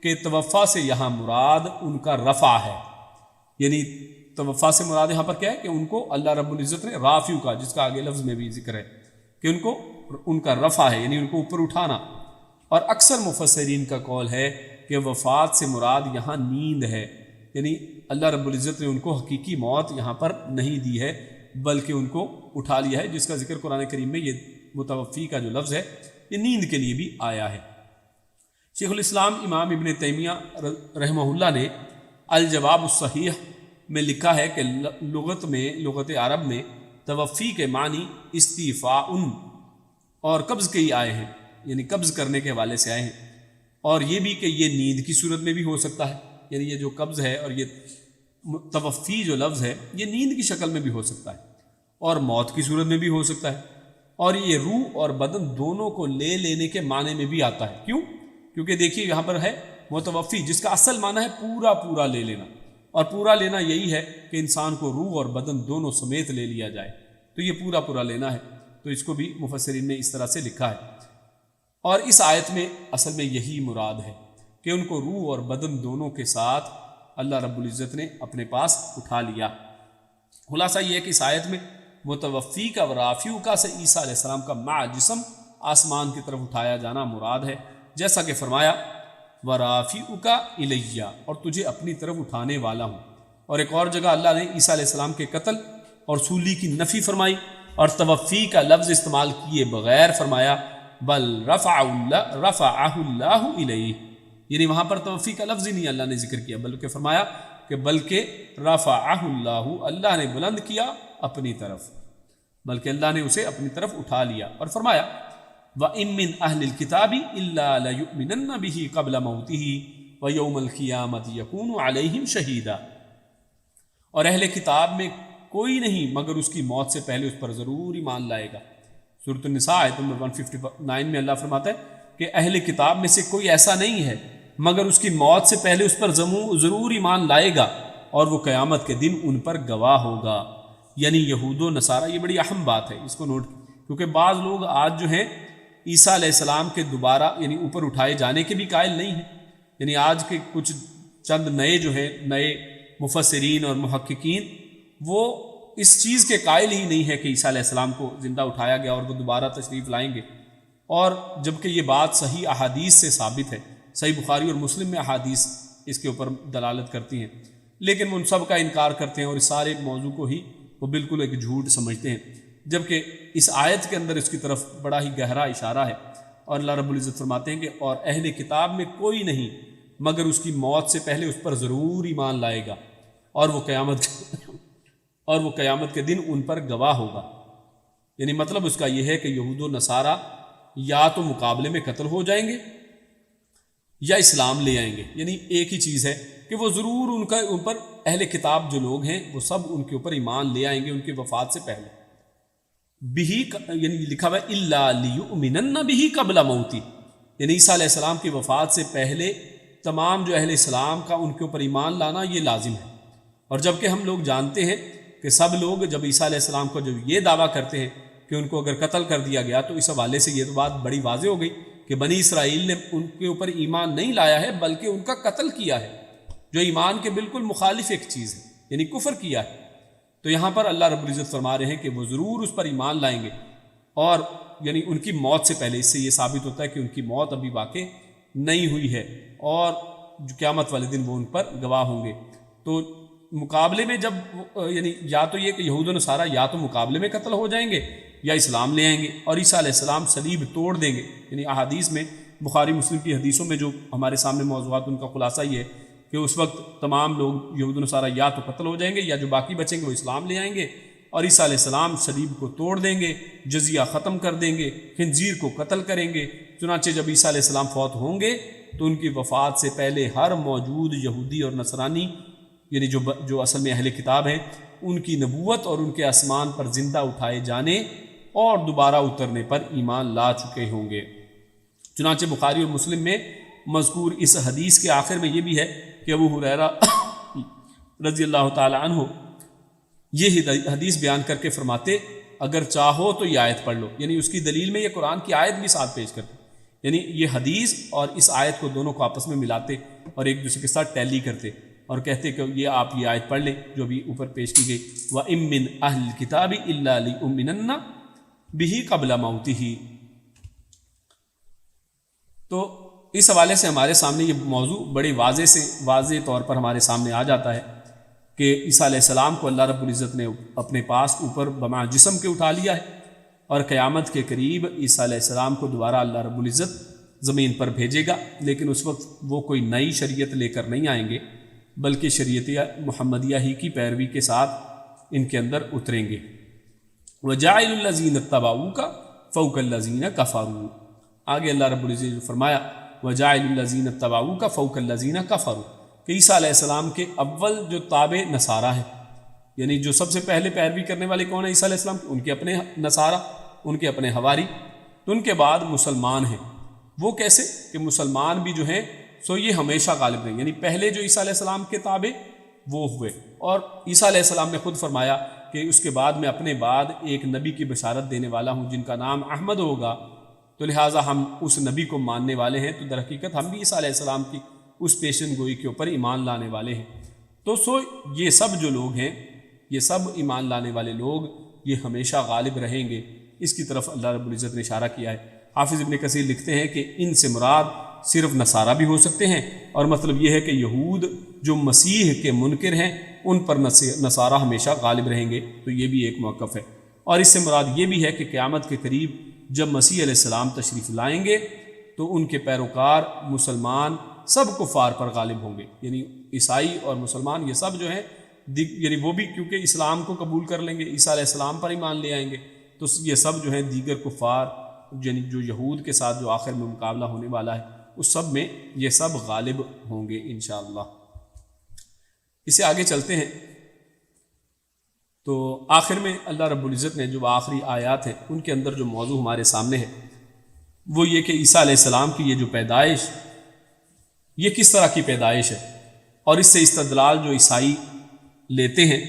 کہ توفا سے یہاں مراد ان کا رفع ہے، یعنی توفا سے مراد یہاں پر کیا ہے کہ ان کو اللہ رب العزت نے رافع کا، جس کا آگے لفظ میں بھی ذکر ہے کہ ان کا رفع ہے، یعنی ان کو اوپر اٹھانا۔ اور اکثر مفسرین کا قول ہے کہ وفات سے مراد یہاں نیند ہے، یعنی اللہ رب العزت نے ان کو حقیقی موت یہاں پر نہیں دی ہے بلکہ ان کو اٹھا لیا ہے، جس کا ذکر قرآن کریم میں یہ متوفی کا جو لفظ ہے یہ نیند کے لیے بھی آیا ہے۔ شیخ الاسلام امام ابن تیمیہ رحمہ اللہ نے الجواب الصحیح میں لکھا ہے کہ لغت عرب میں توفی کے معنی استیفاء اور قبض کے ہی آئے ہیں، یعنی قبض کرنے کے حوالے سے آئے ہیں، اور یہ بھی کہ یہ نیند کی صورت میں بھی ہو سکتا ہے، یعنی یہ جو قبض ہے اور یہ توفی جو لفظ ہے یہ نیند کی شکل میں بھی ہو سکتا ہے اور موت کی صورت میں بھی ہو سکتا ہے، اور یہ روح اور بدن دونوں کو لے لینے کے معنی میں بھی آتا ہے۔ کیوں؟ کیونکہ دیکھیے یہاں پر ہے متوفی، جس کا اصل معنی ہے پورا پورا لے لینا، اور پورا لینا یہی ہے کہ انسان کو روح اور بدن دونوں سمیت لے لیا جائے، تو یہ پورا پورا لینا ہے، تو اس کو بھی مفسرین نے اس طرح سے لکھا ہے۔ اور اس آیت میں اصل میں یہی مراد ہے کہ ان کو روح اور بدن دونوں کے ساتھ اللہ رب العزت نے اپنے پاس اٹھا لیا۔ خلاصہ یہ ہے کہ اس آیت میں متوفی کا و رافیع کا سے عیسیٰ علیہ السلام کا مع جسم آسمان کی طرف اٹھایا جانا مراد ہے، جیسا کہ فرمایا وَرَافِعُكَ إِلَيَّ، اور تجھے اپنی طرف اٹھانے والا ہوں۔ اور ایک اور جگہ اللہ نے عیسیٰ علیہ السلام کے قتل اور سولی کی نفی فرمائی اور توفی کا لفظ استعمال کیے بغیر فرمایا بل رفعہ اللہ الیہ، یعنی وہاں پر توفی کا لفظ ہی نہیں اللہ نے ذکر کیا، بلکہ فرمایا کہ بلکہ رفعہ اللہ، اللہ نے بلند کیا اپنی طرف، بلکہ اللہ نے اسے اپنی طرف اٹھا لیا۔ اور فرمایا وَإِن مِّنْ أَهْلِ الْكِتَابِ إِلَّا لَيُؤْمِنَنَّ بِهِ قَبْلَ مَوْتِهِ وَيَوْمَ الْقِيَامَةِ يَكُونُ عَلَيْهِمْ شَهِيدًا، اور اہل کتاب میں کوئی نہیں مگر اس کی موت سے پہلے اس پر ضرور ایمان لائے گا۔ سورۃ النساء آیت نمبر 159 میں اللہ فرماتا ہے کہ اہل کتاب میں سے کوئی ایسا نہیں ہے مگر اس کی موت سے پہلے اس پر ضرور ایمان لائے گا، اور وہ قیامت کے دن ان پر گواہ ہوگا، یعنی یہود و نصارہ۔ یہ بڑی اہم بات ہے، اس کو نوٹ، کیونکہ بعض لوگ آج جو ہیں عیسیٰ علیہ السلام کے دوبارہ یعنی اوپر اٹھائے جانے کے بھی قائل نہیں ہیں، یعنی آج کے کچھ چند نئے جو ہیں نئے مفسرین اور محققین وہ اس چیز کے قائل ہی نہیں ہے کہ عیسیٰ علیہ السلام کو زندہ اٹھایا گیا اور وہ دوبارہ تشریف لائیں گے، اور جبکہ یہ بات صحیح احادیث سے ثابت ہے، صحیح بخاری اور مسلم میں احادیث اس کے اوپر دلالت کرتی ہیں، لیکن وہ ان سب کا انکار کرتے ہیں اور اس سارے موضوع کو ہی وہ بالکل ایک جھوٹ سمجھتے ہیں، جبکہ اس آیت کے اندر اس کی طرف بڑا ہی گہرا اشارہ ہے۔ اور اللہ رب العزت فرماتے ہیں کہ اور اہل کتاب میں کوئی نہیں مگر اس کی موت سے پہلے اس پر ضرور ایمان لائے گا، اور وہ قیامت کے دن ان پر گواہ ہوگا۔ یعنی مطلب اس کا یہ ہے کہ یہود و نصارہ یا تو مقابلے میں قتل ہو جائیں گے یا اسلام لے آئیں گے، یعنی ایک ہی چیز ہے کہ وہ ضرور ان پر اہل کتاب جو لوگ ہیں وہ سب ان کے اوپر ایمان لے آئیں گے ان کی وفات سے پہلے۔ بہی یعنی لکھا ہوا ہے الا لیؤمنن بہ قبل موتی، یعنی عیسیٰ علیہ السلام کی وفات سے پہلے تمام جو اہل اسلام کا ان کے اوپر ایمان لانا یہ لازم ہے۔ اور جبکہ ہم لوگ جانتے ہیں کہ سب لوگ جب عیسیٰ علیہ السلام کو جب یہ دعویٰ کرتے ہیں کہ ان کو اگر قتل کر دیا گیا تو اس حوالے سے یہ تو بات بڑی واضح ہو گئی کہ بنی اسرائیل نے ان کے اوپر ایمان نہیں لایا ہے بلکہ ان کا قتل کیا ہے، جو ایمان کے بالکل مخالف ایک چیز ہے، یعنی کفر کیا ہے۔ تو یہاں پر اللہ رب العزت فرما رہے ہیں کہ وہ ضرور اس پر ایمان لائیں گے، اور یعنی ان کی موت سے پہلے، اس سے یہ ثابت ہوتا ہے کہ ان کی موت ابھی واقع نہیں ہوئی ہے، اور جو قیامت والے دن وہ ان پر گواہ ہوں گے۔ تو مقابلے میں جب یعنی یا تو یہ کہ یہود و نصارہ یا تو مقابلے میں قتل ہو جائیں گے یا اسلام لے آئیں گے، اور عیسیٰ علیہ السلام صلیب توڑ دیں گے۔ یعنی احادیث میں بخاری مسلم کی حدیثوں میں جو ہمارے سامنے موضوعات ان کا خلاصہ یہ ہے کہ اس وقت تمام لوگ یہود و نصارہ یا تو قتل ہو جائیں گے یا جو باقی بچیں گے وہ اسلام لے آئیں گے، اور عیسیٰ علیہ السلام صلیب کو توڑ دیں گے، جزیہ ختم کر دیں گے، خنزیر کو قتل کریں گے۔ چنانچہ جب عیسیٰ علیہ السلام فوت ہوں گے تو ان کی وفات سے پہلے ہر موجود یہودی اور نصرانی، یعنی جو اصل میں اہل کتاب ہیں، ان کی نبوت اور ان کے آسمان پر زندہ اٹھائے جانے اور دوبارہ اترنے پر ایمان لا چکے ہوں گے۔ چنانچہ بخاری اور مسلم میں مذکور اس حدیث کے آخر میں یہ بھی ہے کہ ابو ہریرہ رضی اللہ تعالی عنہ یہ حدیث بیان کر کے فرماتے اگر چاہو تو یہ آیت پڑھ لو، یعنی اس کی دلیل میں یہ قرآن کی آیت بھی ساتھ پیش کرتے، یعنی یہ حدیث اور اس آیت کو دونوں کو آپس میں ملاتے اور ایک دوسرے کے ساتھ ٹیلی کرتے اور کہتے کہ یہ آپ یہ آیت پڑھ لیں جو بھی اوپر پیش کی گئی، وَإِن مِّنْ أَهْلِ الْكِتَابِ إِلَّا لِيُؤْمِنَنَّ بِهِ قَبْلَ مَوْتِهِ۔ تو اس حوالے سے ہمارے سامنے یہ موضوع بڑے واضح طور پر ہمارے سامنے آ جاتا ہے کہ عیسیٰ علیہ السلام کو اللہ رب العزت نے اپنے پاس اوپر بما جسم کے اٹھا لیا ہے، اور قیامت کے قریب عیسیٰ علیہ السلام کو دوبارہ اللہ رب العزت زمین پر بھیجے گا، لیکن اس وقت وہ کوئی نئی شریعت لے کر نہیں آئیں گے بلکہ شریعت محمدیہ ہی کی پیروی کے ساتھ ان کے اندر اتریں گے۔ وَجَاعِلُ الَّذِينَ اتَّبَعُوكَ فَوْقَ الَّذِينَ كَفَرُوا، آگے اللہ رب العزت نے فرمایا وَجَاعِلُ الَّذِينَ اتَّبَعُوكَ فَوْقَ الَّذِينَ كَفَرُوا، کہ عیسیٰ علیہ السلام کے اول جو تابع نصارہ ہیں، یعنی جو سب سے پہلے پیروی کرنے والے کون ہیں عیسیٰ علیہ السلام، ان کے اپنے نصارہ، ان کے اپنے حواری، تو ان کے بعد مسلمان ہیں۔ وہ کیسے کہ مسلمان بھی جو ہیں سو یہ ہمیشہ غالب رہیں، یعنی پہلے جو عیسیٰ علیہ السلام کے تابع وہ ہوئے، اور عیسیٰ علیہ السلام نے خود فرمایا کہ اس کے بعد میں اپنے بعد ایک نبی کی بشارت دینے والا ہوں جن کا نام احمد ہوگا، تو لہٰذا ہم اس نبی کو ماننے والے ہیں، تو در حقیقت ہم بھی عیسیٰ علیہ السلام کی اس پیشن گوئی کے اوپر ایمان لانے والے ہیں۔ تو یہ سب جو لوگ ہیں، یہ سب ایمان لانے والے لوگ یہ ہمیشہ غالب رہیں گے، اس کی طرف اللہ رب العزت نے اشارہ کیا ہے۔ حافظ ابن کثیر لکھتے ہیں کہ ان سے مراد صرف نصارہ بھی ہو سکتے ہیں، اور مطلب یہ ہے کہ یہود جو مسیح کے منکر ہیں ان پر نصارہ ہمیشہ غالب رہیں گے، تو یہ بھی ایک موقف ہے۔ اور اس سے مراد یہ بھی ہے کہ قیامت کے قریب جب مسیح علیہ السلام تشریف لائیں گے تو ان کے پیروکار مسلمان سب کفار پر غالب ہوں گے، یعنی عیسائی اور مسلمان یہ سب جو ہیں، یعنی وہ بھی کیونکہ اسلام کو قبول کر لیں گے، عیسیٰ علیہ السلام پر ایمان لے آئیں گے، تو یہ سب جو ہیں دیگر کفار یعنی جو یہود کے ساتھ جو آخر میں مقابلہ ہونے والا ہے اس سب میں یہ سب غالب ہوں گے انشاءاللہ۔ اسے آگے چلتے ہیں، تو آخر میں اللہ رب العزت نے جو آخری آیات ہیں ان کے اندر جو موضوع ہمارے سامنے ہے وہ یہ کہ عیسیٰ علیہ السلام کی یہ جو پیدائش، یہ کس طرح کی پیدائش ہے، اور اس سے استدلال جو عیسائی لیتے ہیں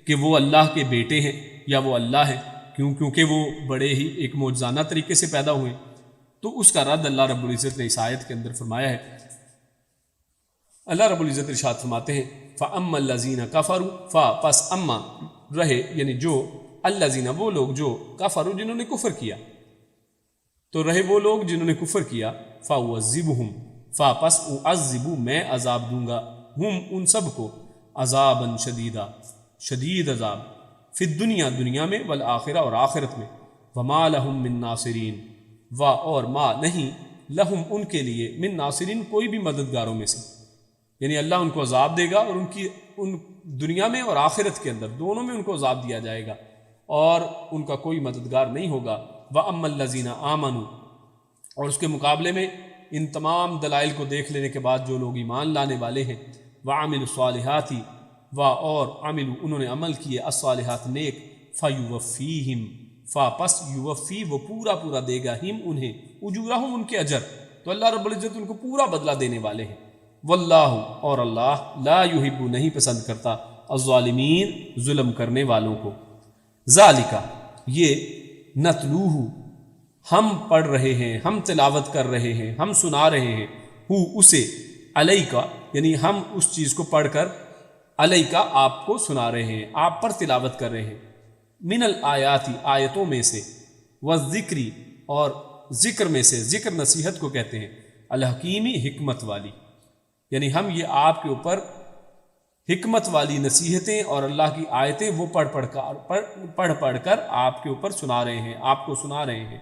کہ وہ اللہ کے بیٹے ہیں یا وہ اللہ ہیں کیونکہ وہ بڑے ہی ایک معجزانہ طریقے سے پیدا ہوئے، تو اس کا رد اللہ رب العزت نے اس آیت کے اندر فرمایا ہے۔ اللہ رب العزت ارشاد فرماتے ہیں فَأَمَّا الَّذِينَ كَفَرُوا پس اما رہے، یعنی جو الَّذِينَ وہ لوگ جو کفروا جنہوں نے کفر کیا، تو رہے وہ لوگ جنہوں نے کفر کیا، فَأُعَذِّبُهُمْ پس اعذبو میں عذاب دوں گا، ہم ان سب کو عذاباً شدیدا شدید عذاب، فی الدنیا دنیا میں، والآخرہ اور آخرت میں، وما لہم من ناصرین اور ما نہیں لہم ان کے لیے من ناصرین کوئی بھی مددگاروں میں سے، یعنی اللہ ان کو عذاب دے گا اور ان دنیا میں اور آخرت کے اندر دونوں میں ان کو عذاب دیا جائے گا اور ان کا کوئی مددگار نہیں ہوگا۔ وَأَمَّا الَّذِينَ آمَنُوا اور اس کے مقابلے میں ان تمام دلائل کو دیکھ لینے کے بعد جو لوگ ایمان لانے والے ہیں، وَعَمِلُوا الصَّالِحَاتِ اور عملوا انہوں نے عمل کیے الصالحات نیک، فَيُوَفِّيهِمْ پس یوفی وہ پورا پورا دے گا ہم انہیں اجورہم ان کے اجر، تو اللہ رب العزت ان کو پورا بدلہ دینے والے ہیں۔ واللہ اور اللہ لا یحب نہیں پسند کرتا الظالمین ظلم کرنے والوں کو۔ ذالک یہ نتلوہ ہم پڑھ رہے ہیں، ہم تلاوت کر رہے ہیں، ہم سنا رہے ہیں، اسے علیکہ یعنی ہم اس چیز کو پڑھ کر علیکہ آپ کو سنا رہے ہیں، آپ پر تلاوت کر رہے ہیں، من الآیاتی آیتوں میں سے، والذکری اور ذکر میں سے، ذکر نصیحت کو کہتے ہیں، الحکیمی حکمت والی، یعنی ہم یہ آپ کے اوپر حکمت والی نصیحتیں اور اللہ کی آیتیں وہ پڑھ کر آپ کے اوپر سنا رہے ہیں، آپ کو سنا رہے ہیں۔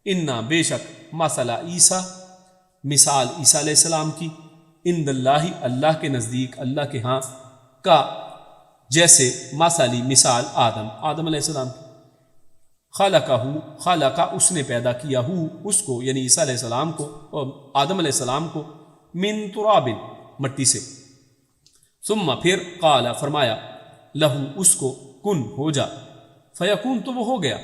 انا بے شک مثل عیسیٰ مثال عیسیٰ علیہ السلام کی، عند اللہ اللہ کے نزدیک، اللہ کے ہاں، کا جیسے مثالی مثال آدم علیہ السلام کی، خلقہ اس نے پیدا کیا اس کو یعنی عیسیٰ علیہ السلام کو اور آدم علیہ السلام کو، من تراب مٹی سے، ثم پھر قال فرمایا، لہو اس کو، کن ہو جا، فیکون تو وہ ہو گیا۔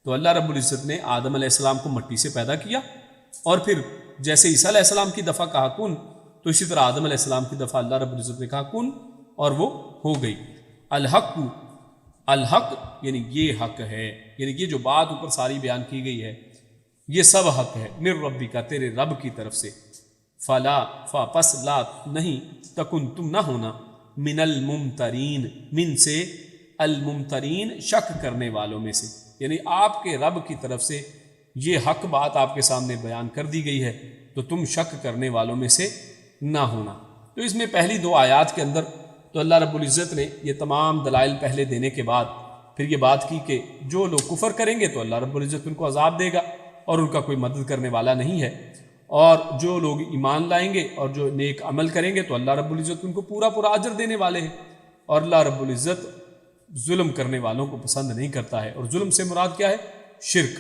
تو اللہ رب العزت نے آدم علیہ السلام کو مٹی سے پیدا کیا، اور پھر جیسے عیسیٰ علیہ السلام کی دفعہ کہا کن، تو اسی طرح آدم علیہ السلام کی دفعہ اللہ رب العزت نے کہا کن، اور وہ ہو گئی۔ الحق یعنی یہ حق ہے، یعنی یہ جو بات اوپر ساری بیان کی گئی ہے یہ سب حق ہے، من ربی کا تیرے رب کی طرف سے، فلا پس لا نہیں، تکن تم نہ ہونا، من الممترین من سے، الممترین شک کرنے والوں میں سے، یعنی آپ کے رب کی طرف سے یہ حق بات آپ کے سامنے بیان کر دی گئی ہے تو تم شک کرنے والوں میں سے نہ ہونا۔ تو اس میں پہلی دو آیات کے اندر تو اللہ رب العزت نے یہ تمام دلائل پہلے دینے کے بعد پھر یہ بات کی کہ جو لوگ کفر کریں گے تو اللہ رب العزت ان کو عذاب دے گا اور ان کا کوئی مدد کرنے والا نہیں ہے، اور جو لوگ ایمان لائیں گے اور جو نیک عمل کریں گے تو اللہ رب العزت ان کو پورا پورا اجر دینے والے ہیں، اور اللہ رب العزت ظلم کرنے والوں کو پسند نہیں کرتا ہے۔ اور ظلم سے مراد کیا ہے؟ شرک،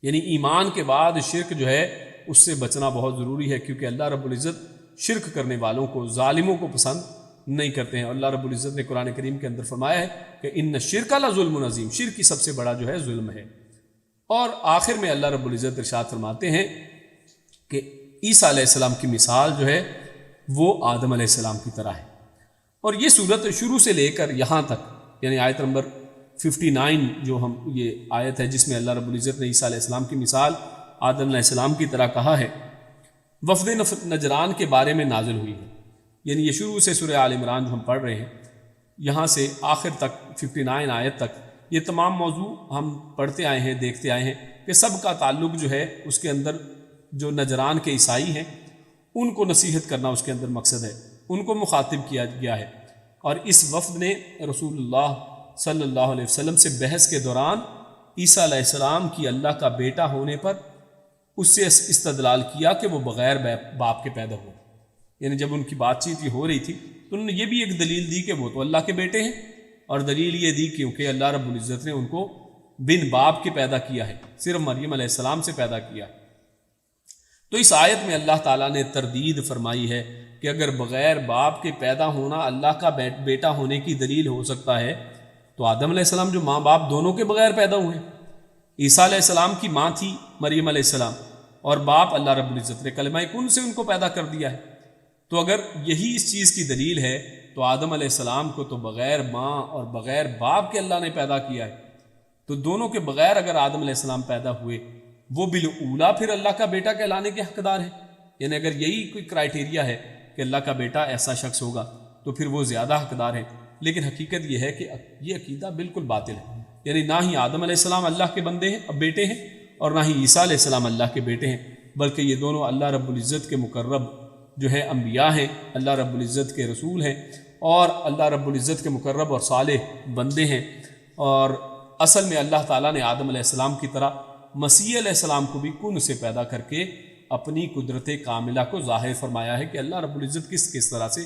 یعنی ایمان کے بعد شرک جو ہے اس سے بچنا بہت ضروری ہے، کیونکہ اللہ رب العزت شرک کرنے والوں کو، ظالموں کو پسند نہیں کرتے ہیں۔ اللہ رب العزت نے قرآن کریم کے اندر فرمایا ہے کہ ان الشرک لظلم عظیم، شرک کی سب سے بڑا جو ہے ظلم ہے۔ اور آخر میں اللہ رب العزت ارشاد فرماتے ہیں کہ عیسیٰ علیہ السلام کی مثال جو ہے وہ آدم علیہ السلام کی طرح ہے۔ اور یہ صورت شروع سے لے کر یہاں تک، یعنی آیت نمبر 59 جو ہم یہ آیت ہے جس میں اللہ رب العزت نے عیسیٰ علیہ السلام کی مثال آدم علیہ السلام کی طرح کہا ہے، وفد نجران کے بارے میں نازل ہوئی ہے۔ یعنی یہ شروع سے سورہ آل عمران جو ہم پڑھ رہے ہیں یہاں سے آخر تک 59 آیت تک یہ تمام موضوع ہم پڑھتے آئے ہیں، دیکھتے آئے ہیں کہ سب کا تعلق جو ہے اس کے اندر جو نجران کے عیسائی ہیں ان کو نصیحت کرنا اس کے اندر مقصد ہے، ان کو مخاطب کیا گیا ہے۔ اور اس وفد نے رسول اللہ صلی اللہ علیہ وسلم سے بحث کے دوران عیسیٰ علیہ السلام کی اللہ کا بیٹا ہونے پر اس سے استدلال کیا کہ وہ بغیر باپ کے پیدا ہوئے۔ یعنی جب ان کی بات چیت یہ ہو رہی تھی تو انہوں نے یہ بھی ایک دلیل دی کہ وہ تو اللہ کے بیٹے ہیں، اور دلیل یہ دی کیونکہ اللہ رب العزت نے ان کو بن باپ کے پیدا کیا ہے، صرف مریم علیہ السلام سے پیدا کیا۔ تو اس آیت میں اللہ تعالیٰ نے تردید فرمائی ہے کہ اگر بغیر باپ کے پیدا ہونا اللہ کا بیٹا ہونے کی دلیل ہو سکتا ہے تو آدم علیہ السلام جو ماں باپ دونوں کے بغیر پیدا ہوئے، عیسیٰ علیہ السلام کی ماں تھی مریم علیہ السلام اور باپ اللہ رب العزت نے کلمہ کن سے ان کو پیدا کر دیا ہے۔ تو اگر یہی اس چیز کی دلیل ہے تو آدم علیہ السلام کو تو بغیر ماں اور بغیر باپ کے اللہ نے پیدا کیا ہے، تو دونوں کے بغیر اگر آدم علیہ السلام پیدا ہوئے وہ بالأولیٰ پھر اللہ کا بیٹا کہلانے کے حقدار ہیں۔ یعنی اگر یہی کوئی کرائیٹیریا ہے کہ اللہ کا بیٹا ایسا شخص ہوگا تو پھر وہ زیادہ حقدار ہیں، لیکن حقیقت یہ ہے کہ یہ عقیدہ بالکل باطل ہے۔ یعنی نہ ہی آدم علیہ السلام اللہ کے بندے ہیں، بیٹے ہیں، اور نہ ہی عیسیٰ علیہ السلام اللہ کے بیٹے ہیں، بلکہ یہ دونوں اللہ رب العزت کے مقرب جو ہے انبیاء ہیں، اللہ رب العزت کے رسول ہیں، اور اللہ رب العزت کے مقرب اور صالح بندے ہیں۔ اور اصل میں اللہ تعالیٰ نے آدم علیہ السلام کی طرح مسیح علیہ السلام کو بھی کن سے پیدا کر کے اپنی قدرت کاملہ کو ظاہر فرمایا ہے کہ اللہ رب العزت کس طرح سے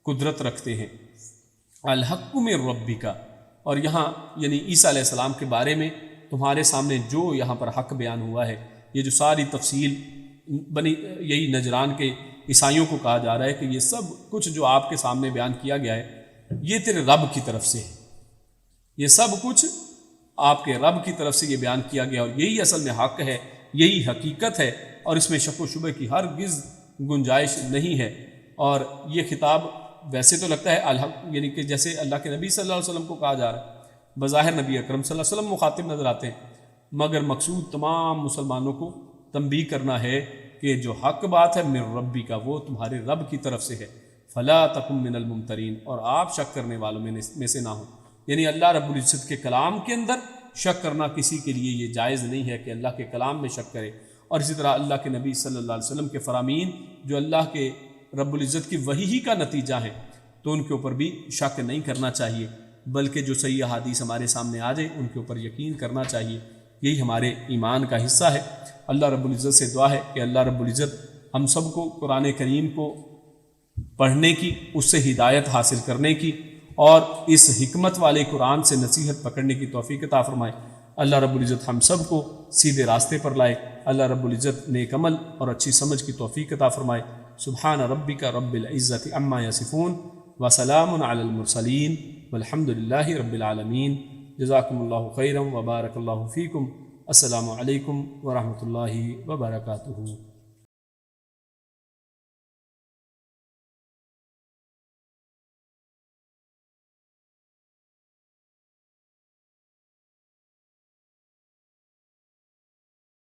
قدرت رکھتے ہیں۔ الحق من ربک، اور یہاں یعنی عیسیٰ علیہ السلام کے بارے میں تمہارے سامنے جو یہاں پر حق بیان ہوا ہے، یہ جو ساری تفصیل بنی یہی نجران کے عیسائیوں کو کہا جا رہا ہے کہ یہ سب کچھ جو آپ کے سامنے بیان کیا گیا ہے یہ تیرے رب کی طرف سے ہے، یہ سب کچھ آپ کے رب کی طرف سے یہ بیان کیا گیا، اور یہی اصل میں حق ہے، یہی حقیقت ہے، اور اس میں شک و شبہ کی ہرگز گنجائش نہیں ہے۔ اور یہ خطاب ویسے تو لگتا ہے الحق، یعنی کہ جیسے اللہ کے نبی صلی اللہ علیہ وسلم کو کہا جا رہا ہے، بظاہر نبی اکرم صلی اللہ علیہ وسلم مخاطب نظر آتے ہیں، مگر مقصود تمام مسلمانوں کو تنبیہ کرنا ہے کہ جو حق بات ہے من ربی کا، وہ تمہارے رب کی طرف سے ہے، فلا تکن من الممترین، اور آپ شک کرنے والوں میں سے نہ ہوں۔ یعنی اللہ رب العزت کے کلام کے اندر شک کرنا کسی کے لیے یہ جائز نہیں ہے کہ اللہ کے کلام میں شک کرے، اور اسی طرح اللہ کے نبی صلی اللہ علیہ وسلم کے فرامین جو اللہ کے رب العزت کی وحی ہی کا نتیجہ ہے تو ان کے اوپر بھی شک نہیں کرنا چاہیے، بلکہ جو صحیح احادیث ہمارے سامنے آ جائے ان کے اوپر یقین کرنا چاہیے، یہی ہمارے ایمان کا حصہ ہے۔ اللہ رب العزت سے دعا ہے کہ اللہ رب العزت ہم سب کو قرآن کریم کو پڑھنے کی، اس سے ہدایت حاصل کرنے کی، اور اس حکمت والے قرآن سے نصیحت پکڑنے کی توفیق عطا فرمائے۔ اللہ رب العزت ہم سب کو سیدھے راستے پر لائے، اللہ رب العزت نیک عمل اور اچھی سمجھ کی توفیق عطا فرمائے۔ سبحان ربک رب العزت عما یصفون وسلام علی المرسلین والحمد للہ رب العالمین۔ جزاکم اللہ خیرا وبارک اللہ فیکم۔ السلام علیکم ورحمۃ اللہ وبرکاتہ۔